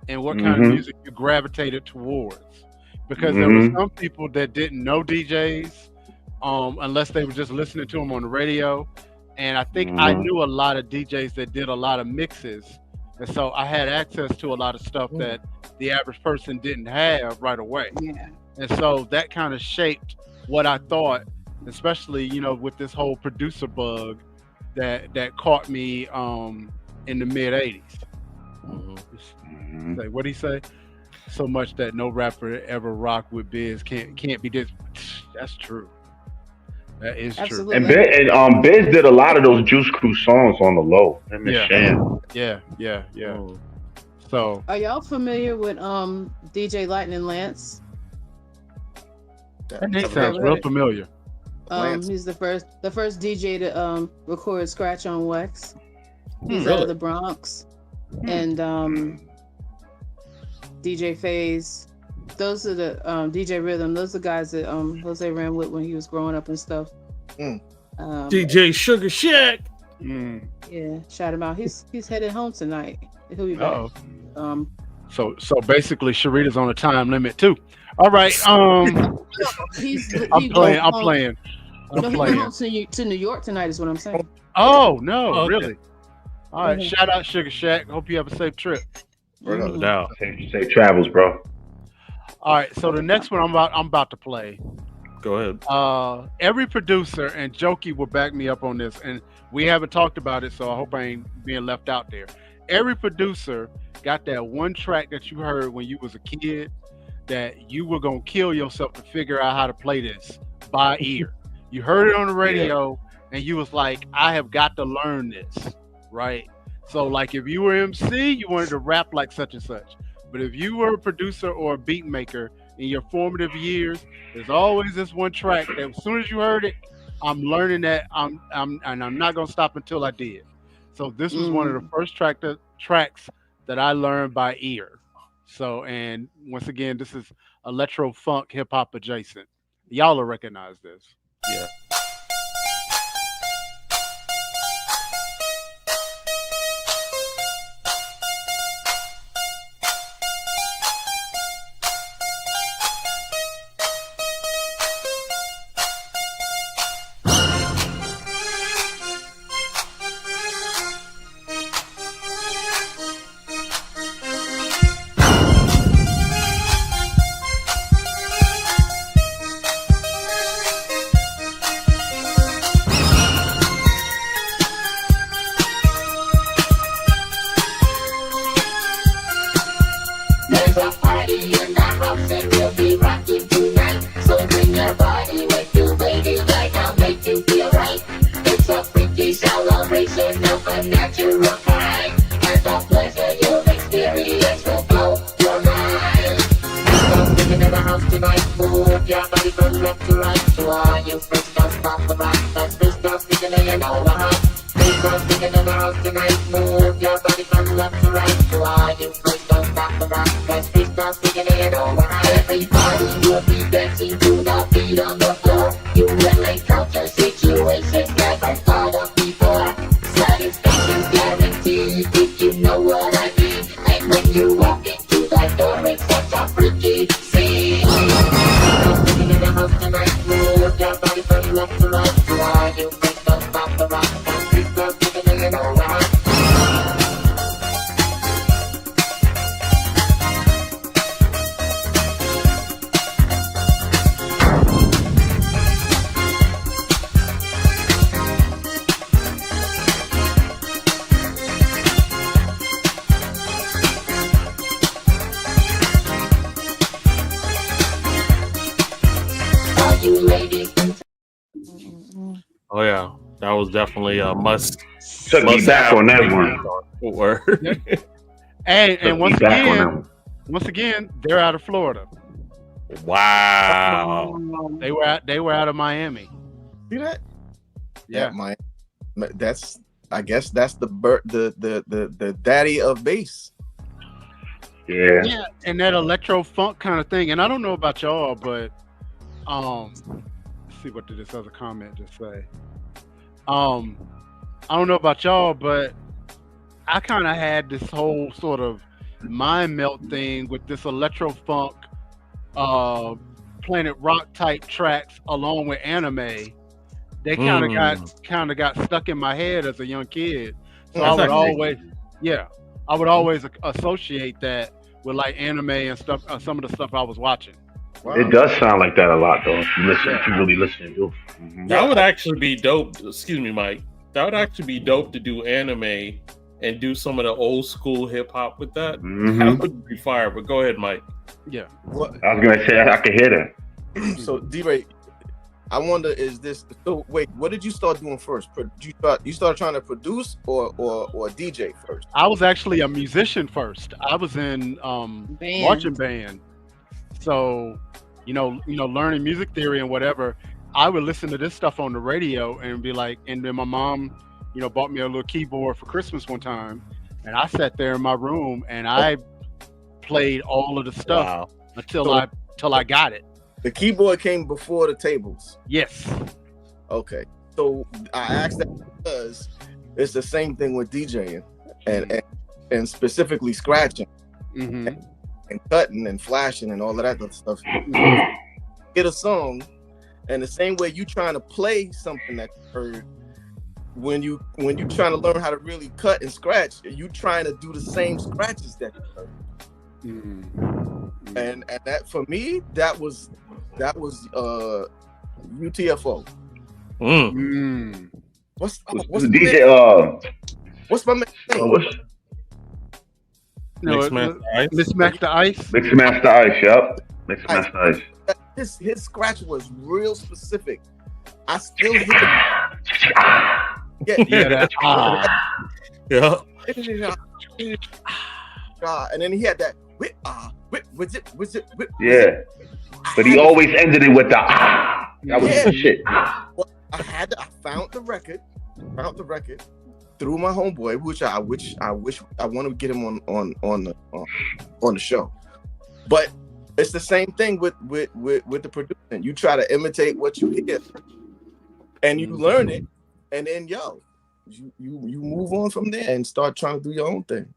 and what kind of music you gravitated towards. Because there were some people that didn't know DJs unless they were just listening to them on the radio. And I think I knew a lot of DJs that did a lot of mixes. And so I had access to a lot of stuff that the average person didn't have right away. Yeah. And so that kind of shaped what I thought, especially, with this whole producer bug that caught me in the mid 80s. Like, what'd he say? So much that no rapper ever rocked with Biz can't be this. That's true. That is Absolutely. true. And Biz did a lot of those Juice Crew songs on the low. Yeah. So, are y'all familiar with DJ Lightning Lance? that name sounds real familiar. He's the first DJ to record Scratch on Wax. He's out Really? of the Bronx. And DJ Phase. Those are the DJ Rhythm. Those are the guys that Jose ran with when he was growing up and stuff. DJ Sugar Shack. Yeah, shout him out. He's headed home tonight. He'll be back. So basically, Sharita's on a time limit too. All right. I'm playing. He's going to New York tonight, is what I'm saying. Oh no, Okay. really? All right. Shout out Sugar Shack. Hope you have a safe trip. No doubt. Safe travels, bro. All right. So the next one I'm about to play. Go ahead. Every producer, and Jokey will back me up on this, and we haven't talked about it, so I hope I ain't being left out there. Every producer got that one track that you heard when you was a kid that you were gonna kill yourself to figure out how to play this by ear. You heard it on the radio, and you was like, I have got to learn this, right? So like if you were MC, you wanted to rap like such and such. But if you were a producer or a beat maker in your formative years, there's always this one track that as soon as you heard it, I'm learning that I'm not gonna stop until I did. So this was one of the first tracks that I learned by ear. So, and once again, this is electro funk hip hop adjacent. Y'all will recognize this. Yeah. celebration of a natural kind, and the pleasure you'll experience will blow your mind. Freestyle singing in the house tonight, move your body from left to right. To all you freestyle pop the rock, that's freestyle singing in our house. Freestyle singing in the house tonight, move your body from left to right. To all you freestyle pop the rock, that's freestyle singing in our house. Everybody will be dancing to the beat on the floor. You will encounter situations never thought of before. Satisfaction's guaranteed if you know what I mean. And when you walk into that door, it's such a freaky scene. Singing in the house tonight, move your body from left to right. To all you freestyle pop the rock, and freestyle singing in our house. Oh yeah, that was definitely a must. Took me must back have on that one. Word. And Took me once back on that one. again, they're out of Florida. Wow. They were out of Miami. See that? Yeah. That's I guess that's the daddy of bass. Yeah. Yeah, and that electro funk kind of thing. And I don't know about y'all, but let's see, what did this other comment just say? I don't know about y'all, but I kind of had this whole sort of mind melt thing with this electro funk, Planet Rock type tracks along with anime. They kind of got stuck in my head as a young kid. So I would always associate that with like anime and stuff, some of the stuff I was watching. Wow. It does sound like that a lot, though. If you really listen to it. That would actually be dope. Excuse me, Mike. That would actually be dope to do anime and do some of the old school hip hop with that. That would be fire. But go ahead, Mike. Yeah. I was gonna say I could hear that. So D-Ray, I wonder, is this so? Wait, what did you start doing first? You started trying to produce or DJ first? I was actually a musician first. I was in marching band. So, learning music theory and whatever, I would listen to this stuff on the radio and be like, and then my mom, bought me a little keyboard for Christmas one time, and I sat there in my room and I played all of the stuff until I got it. The keyboard came before the tables. Yes. Okay. So I asked that because it's the same thing with DJing and specifically scratching and cutting and flashing and all of that other stuff. Get a song, and the same way you trying to play something that you heard, when you trying to learn how to really cut and scratch, you trying to do the same scratches that you heard. And that, for me, that was UTFO. What's the DJ? What's my name? Mixmaster Ice. Mixmaster Ice. Yep. Mixmaster Ice. His scratch was real specific. I still hear it. Yeah. And then he had that Yeah. But he always ended it with the That was the shit. Well, I found the record through my homeboy, which I wish I want to get him on the show. But it's the same thing with the producing. You try to imitate what you hear, and you learn it, and then you move on from there and start trying to do your own thing.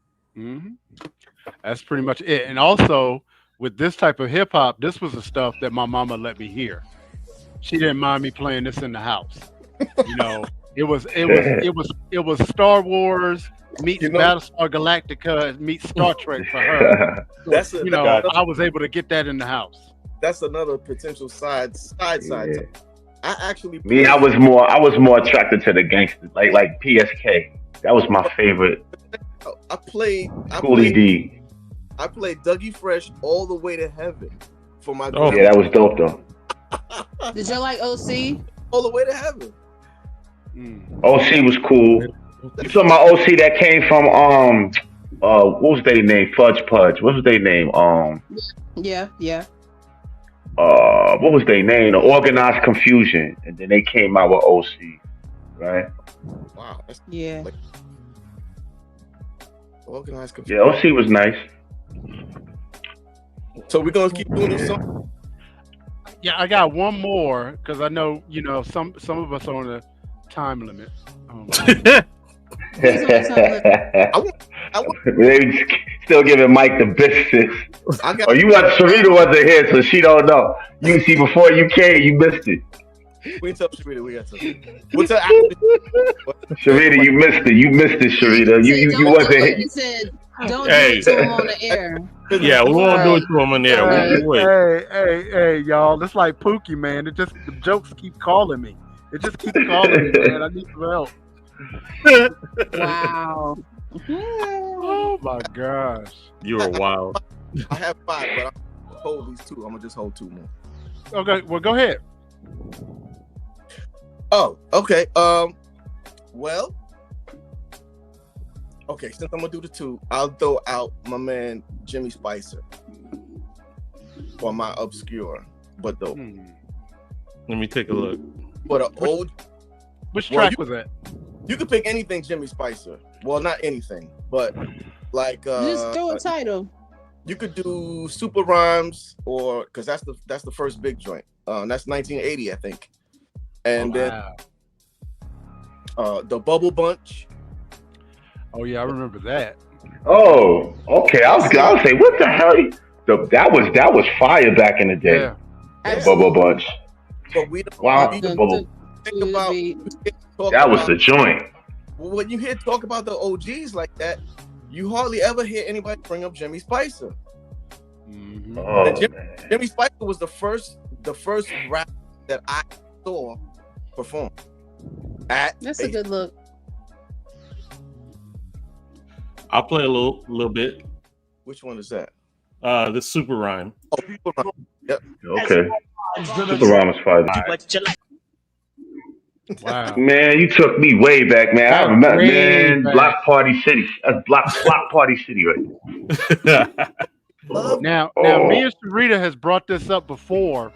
That's pretty much it. And also with this type of hip hop, this was the stuff that my mama let me hear. She didn't mind me playing this in the house. It was Star Wars meets Battlestar Galactica meets Star Trek for her. So, I was able to get that in the house. That's another potential side. I actually I was more attracted to the gangsters, like PSK. That was my favorite. I played Dougie Fresh All the Way to Heaven for my group. Yeah, that was dope though. Did you like OC? All the Way to Heaven. OC was cool. You talking about OC that came from what was their name? Fudge Pudge. What was their name? Yeah. What was their name? The Organized Confusion, and then they came out with OC, right? Wow. Yeah. Like, organized Yeah, confusion. OC was nice. So we're gonna keep doing this song. Yeah, I got one more because I know some of us are on a time limit. I want, They still giving Mike the business. I got. Oh, Sharita wasn't here, so she don't know. You see, before you came, you missed it. We tell Sharita we got to. What's up? Sharita, you missed it. You missed it, Sharita. You wasn't here. He said, "Don't do it to him on the air." Yeah, we won't do it to him in there. Hey, y'all! It's like Pookie, man. The jokes keep calling me. It just keeps calling me, man. I need some help. Wow. Oh my gosh. You were wild. I have 5, but I'm gonna hold these 2. I'm gonna just hold 2 more. Okay, well, go ahead. Oh, okay. Well, okay. Since I'm gonna do the 2, I'll throw out my man Jimmy Spicer for my obscure, but though. Let me take a look. But an old. Which track was that? You could pick anything, Jimmy Spicer. Well, not anything, but like Just throw a title. You could do Super Rhymes, or because that's the first big joint. That's 1980, I think. And then the Bubble Bunch. Oh yeah, I remember that. Oh, okay. I was say, what the hell? That was fire back in the day. Yeah. The Bubble Bunch. But we don't. Wow, We the Bubble. think about. That was the joint. When you hear talk about the OGs like that, you hardly ever hear anybody bring up Jimmy Spicer. Oh, Jimmy Spicer was the first rap that I saw perform. That's a good look. I'll play a little bit. Which one is that? The Super Rhyme. Oh, Super Rhyme. Yep. Okay. Super Rhyme is fire. Wow. Man, you took me way back, man. I remember, man. Block Party City. That's Block Party City, right? Now, me and Sharita has brought this up before.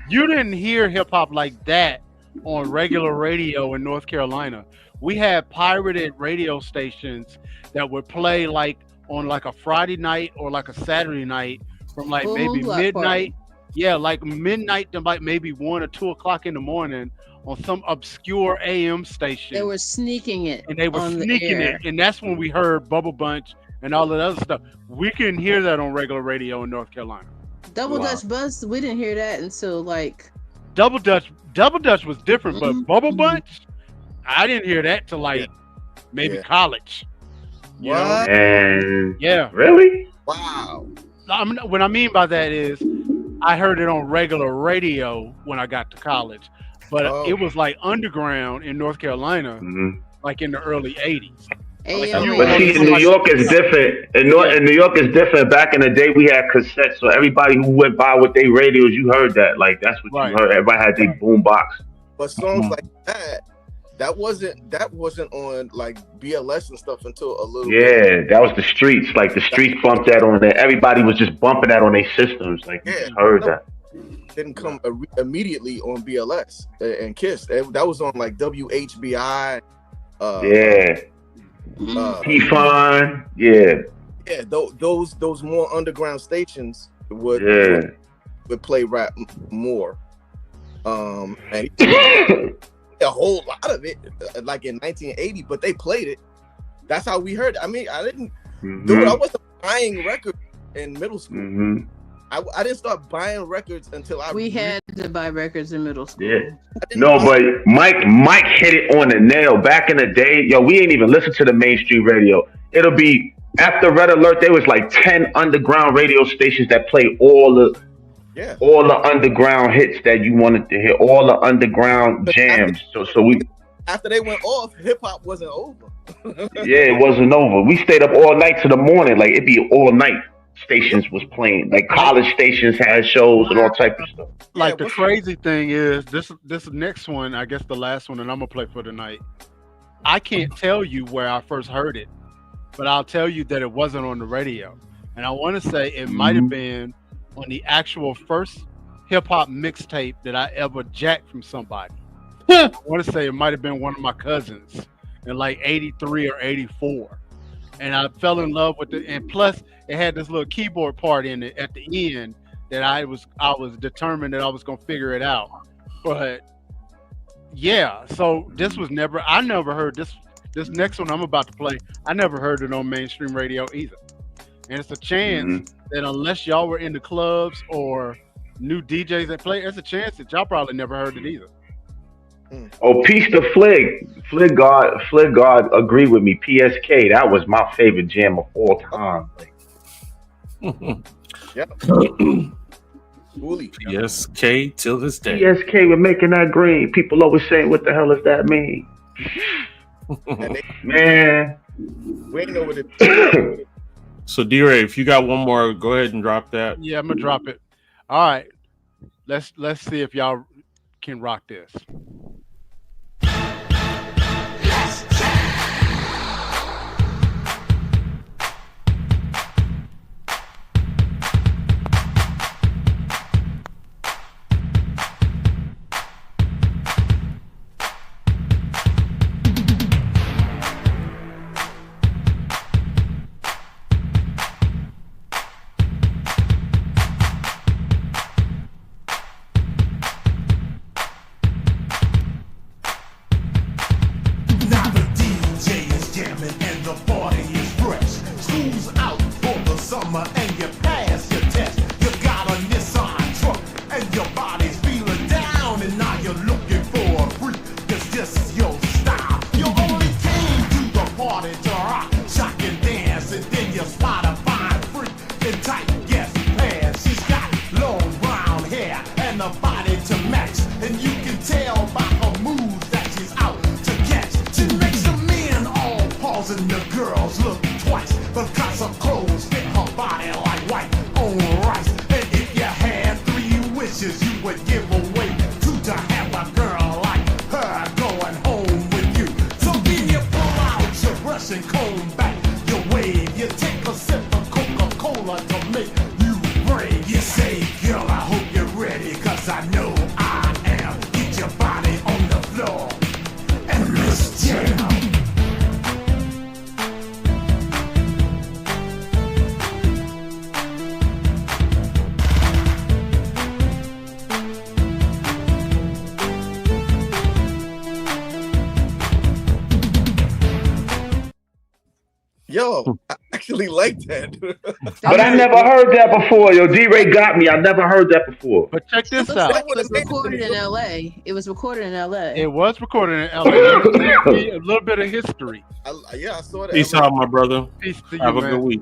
You didn't hear hip hop like that on regular radio in North Carolina. We had pirated radio stations that would play like on like a Friday night or like a Saturday night from like maybe midnight. Yeah, like midnight to like maybe 1 or 2 o'clock in the morning on some obscure AM station. They were sneaking it. And they were sneaking it. And that's when we heard Bubble Bunch and all that other stuff. We couldn't hear that on regular radio in North Carolina. Double Dutch Buzz, we didn't hear that until like Double Dutch was different, but Bubble Bunch, I didn't hear that till like maybe college. You know? And yeah. Really? Wow. What I mean by that is I heard it on regular radio when I got to college, but it was like underground in North Carolina, like in the early 80s. But see, in New York is different. In New York is different. Back in the day, we had cassettes, so everybody who went by with their radios, you heard that. Like that's what you heard. Everybody had their boom box. But songs like that wasn't on like BLS and stuff until a little. Yeah, that was the streets. Like the streets bumped that on there. Everybody was just bumping that on their systems. Like you just heard that. Didn't come immediately on BLS and Kiss. That was on like WHBI. P-Fun, yeah, those more underground stations would play rap more, and a whole lot of it, like in 1980. But they played it. That's how we heard it. I mean, I didn't do it. I wasn't buying records in middle school. I didn't start buying records until we had to buy records in middle school. Yeah. No, but Mike hit it on the nail. Back in the day, yo, we ain't even listen to the mainstream radio. It'll be after Red Alert, there was like 10 underground radio stations that play all the underground hits that you wanted to hear, all the underground jams. So we after they went off, hip hop wasn't over. Yeah, it wasn't over. We stayed up all night to the morning, like it'd be all night. stations was playing. Like college stations had shows and all type of stuff. Like the crazy thing is this next one, I guess the last one, and I'm gonna play for tonight. I can't tell you where I first heard it, but I'll tell you that it wasn't on the radio. And I want to say it might have been on the actual first hip hop mixtape that I ever jacked from somebody. I want to say it might have been one of my cousins in like 83 or 84. And I fell in love with it. And plus it had this little keyboard part in it at the end that I was determined that I was going to figure it out. But yeah, so I never heard this next one I'm about to play. I never heard it on mainstream radio either. And it's a chance that unless y'all were in the clubs or new DJs that play, there's a chance that y'all probably never heard it either. Oh, peace to Flig. Flig God agreed with me. PSK, that was my favorite jam of all time. Yep. PSK till this day. PSK, we're making that green. People always saying, what the hell does that mean? Man. We ain't know what it So D-Ray, if you got one more, go ahead and drop that. Yeah, I'm gonna drop it. All right. Let's see if y'all can rock this. Yo, I actually like that. But I never heard that before. Yo, D-Ray got me. I never heard that before. But check this It out. was recorded in LA. It was recorded in LA. It was recorded in LA. A little bit of history. I saw that. Peace out, my brother. Peace to Have you, a man. good week.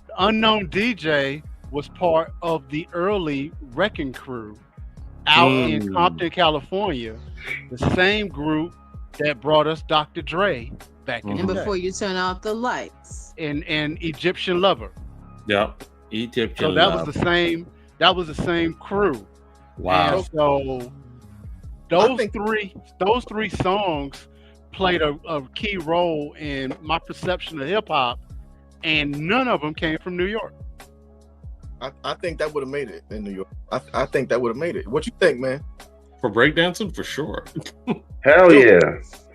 The Unknown DJ was part of the early Wrecking Crew out in Compton, California. The same group that brought us Dr. Dre back in And the before day. you turn off the lights. And Egyptian Lover. Yep. Egyptian So that Love. was the same crew. Wow. And so those three songs played a key role in my perception of hip hop, and none of them came from New York. I think that would have made it in New York. I think that would have made it. What you think, man? For breakdancing, for sure. Hell yeah.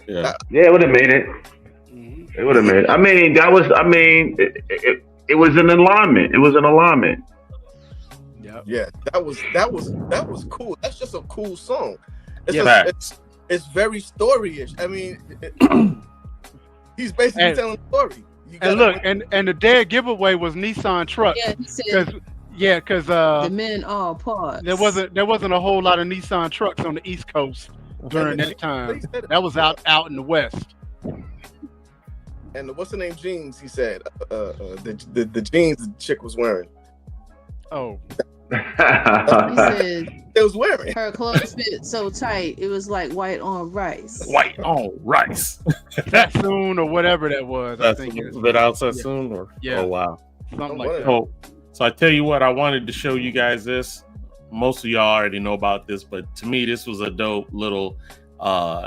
Yeah. Yeah, it would have made it. It would have made it. I mean, it was an alignment. It was an alignment. Yeah, that was cool. That's just a cool song. It's very story-ish. I mean, he's basically telling a story. And look, and the dead giveaway was Nissan trucks. Yeah, because the men all parts. there wasn't a whole lot of Nissan trucks on the East Coast during that time. That was out in the West. And what's the name? Jeans. He said the jeans the chick was wearing. Oh. He said it was wearing. Her clothes fit so tight, it was like white on rice. White on rice. Sassoon or whatever that was. That's I think that out Sassoon or yeah. oh wow. Something like that. Oh, So I tell you what, I wanted to show you guys this. Most of y'all already know about this, but to me, this was a dope little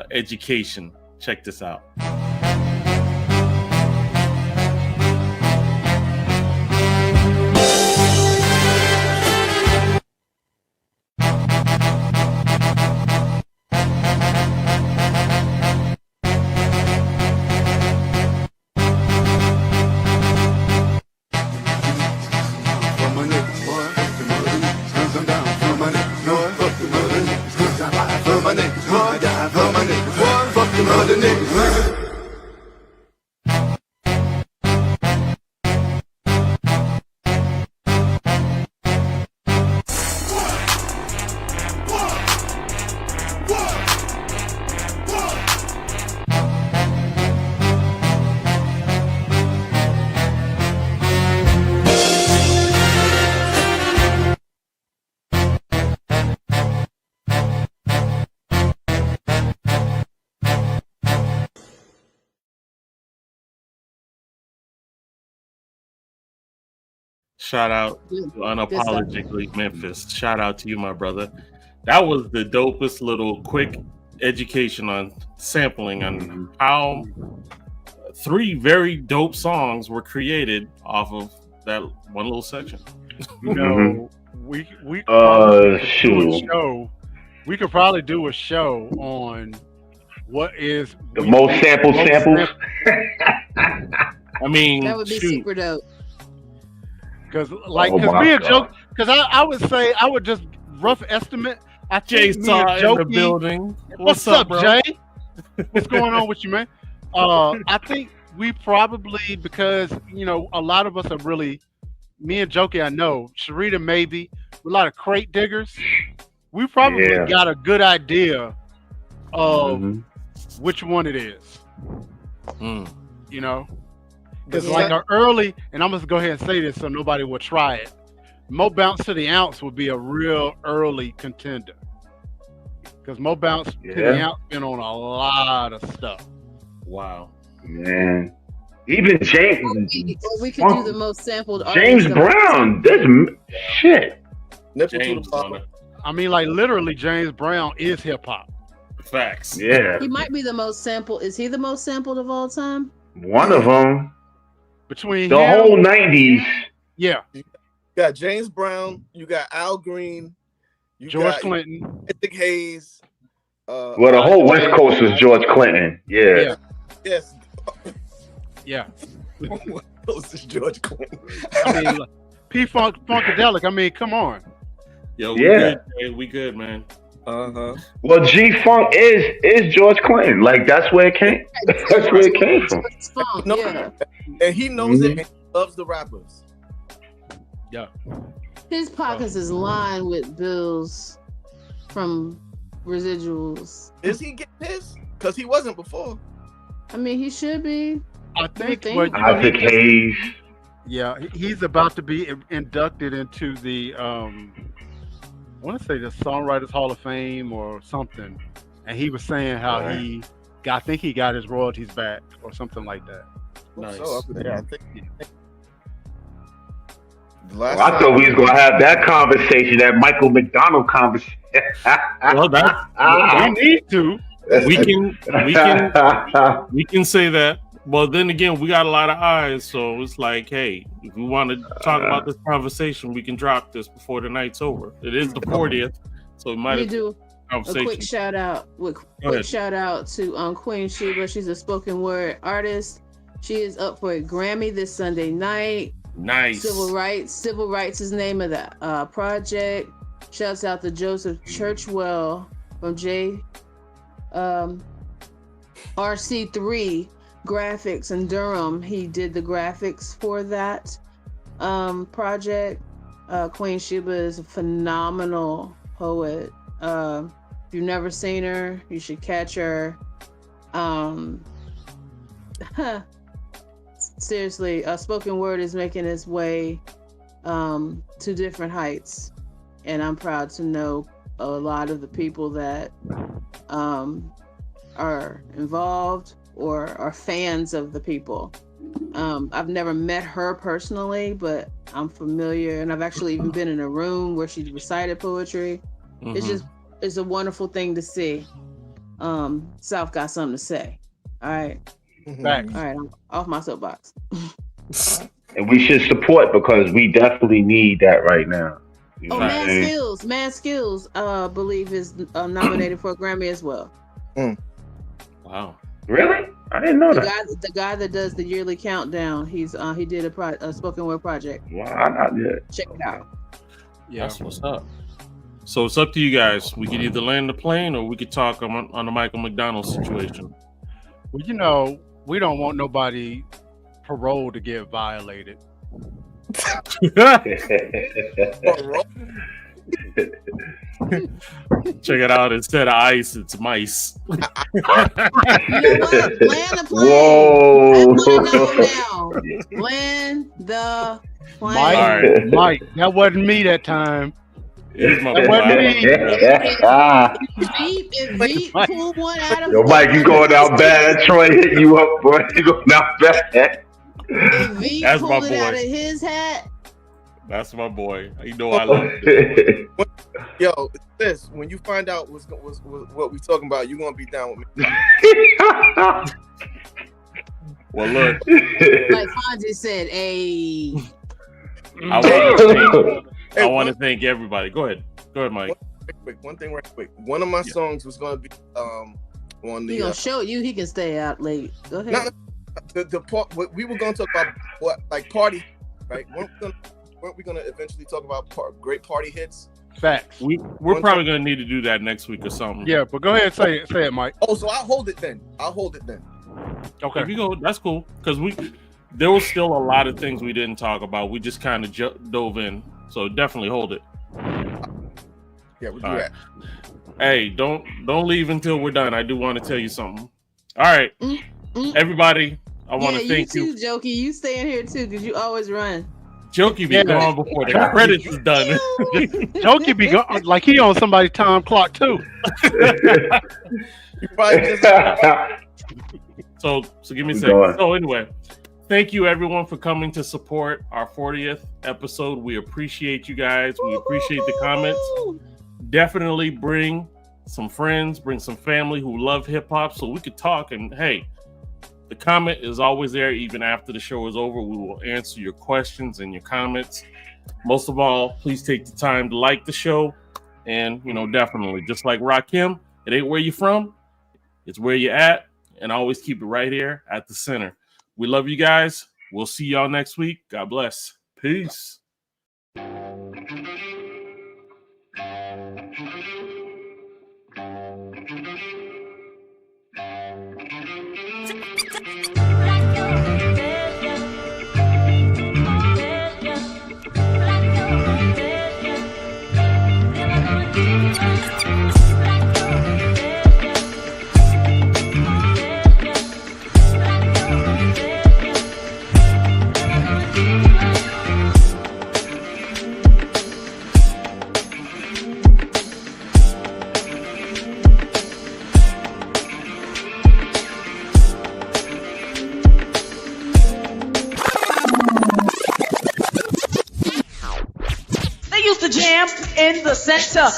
education. Check this out. Shout out to Unapologetically Memphis. Shout out to you, my brother. That was the dopest little quick education on sampling and how 3 very dope songs were created off of that one little section. You know, we could probably do a show. We could probably do a show on what is the most sampled samples. I mean, that would be super dope. Because me and Joke, because I would say, I would just rough estimate. I think Jay saw in the building. What's up, bro? Jay? What's going on with you, man? I think we probably, because, you know, a lot of us are really, me and Jokey, I know, Sharita maybe, a lot of crate diggers. We probably got a good idea of which one it is. You know? Because like our early, and I'm going to go ahead and say this so nobody will try it. Mo Bounce to the Ounce would be a real early contender. Because Mo Bounce to the Ounce been on a lot of stuff. Wow. Man. Even James. Or we could do the most sampled James Brown. This shit. James I mean, like literally, James Brown is hip hop. Facts. Yeah. He might be the most sampled. Is he the most sampled of all time? One of them. Between the whole 90s. Yeah. You got James Brown. You got Al Green. You George got Clinton. Isaac Hayes. Well, the whole West Coast was George Clinton. Yeah. Yes. Yeah. West Coast is George Clinton. I mean, Funkadelic. I mean, come on. Yo, we good, man. We good, man. Well, G Funk is George Clinton. Like that's where it came. That's where it came from. And he knows it. And he loves the rappers. Yeah. His pockets is lined with bills from residuals. Is he getting his? Because he wasn't before. I mean, he should be. I think. Isaac Hayes. Yeah, he's about to be inducted into the. I want to say the Songwriters Hall of Fame or something, and he was saying how I think he got his royalties back or something like that. Nice. I thought we was gonna have that conversation, that Michael McDonald conversation. Well, we need to. We can say that. Well, then again, we got a lot of eyes, so it's like, hey, if we want to talk about this conversation, we can drop this before the night's over. It is the 40th, so we might do a quick shout out. Shout out to Queen Sheba. She's a spoken word artist. She is up for a Grammy this Sunday night. Nice. Civil Rights is the name of the project. Shouts out to Joseph Churchwell from RC3 Graphics in Durham. He did the graphics for that project. Queen Sheba is a phenomenal poet. If you've never seen her, you should catch her. Seriously, spoken word is making its way to different heights, and I'm proud to know a lot of the people that are involved or are fans of the people I've never met her personally, but I'm familiar, and I've actually even been in a room where she recited poetry. It's a wonderful thing to see. South got something to say. All right. Facts. All right, I'm off my soapbox. And we should support because we definitely need that right now. You know what I'm saying? Man Skills, believe is nominated for a Grammy as well. Wow. Really? I didn't know that. The guy that does the yearly countdown, he did a spoken word project. Wow, not yet. Check it out. Yeah. That's what's up. So it's up to you guys. We could either land the plane or we could talk on the Michael McDonald situation. Well, you know, we don't want nobody parole to get violated. Check it out. Instead of ice, it's mice. You know what? Land the plane. Whoa. Land the plane. Mike, that wasn't me that time. It my That wasn't me. If Veep pull one out of Yo, Mike, you going out bad. Troy hit you up, boy. You going out bad. If Veep That's pull my it boy. out of his hat. That's my boy. You know I love it. Yo, this when you find out what we talking about, you gonna be down with me. Well, look. Like Fonzie said, I want to thank everybody. Go ahead, Mike. One thing right quick. One of my songs was gonna be on the. He gonna show you he can stay out late. Go ahead. The part we were gonna talk about like party, right? Weren't we gonna eventually talk about great party hits? Facts. We're probably gonna need to do that next week or something. Yeah, but go ahead and say it, Mike. Oh, so I'll hold it then. Okay. If you go, that's cool. Because there was still a lot of things we didn't talk about. We just kind of dove in. So definitely hold it. Yeah, we'll do All that. Right. Hey, don't leave until we're done. I do want to tell you something. All right, everybody. I want to thank you. Jokey. You stay in here too, because you always run. Jokey be gone before the credits is done. Jokey be gone like he on somebody's time clock too. You probably just So give me a second. So anyway, thank you everyone for coming to support our 40th episode. We appreciate you guys. We appreciate the comments. Definitely bring some friends, bring some family who love hip hop so we could talk. And hey, the comment is always there even after the show is over. We will answer your questions and your comments. Most of all, please take the time to like the show. And, definitely, just like Rakim, it ain't where you're from. It's where you're at. And always keep it right here at the center. We love you guys. We'll see y'all next week. God bless. Peace. They used to jam in the center.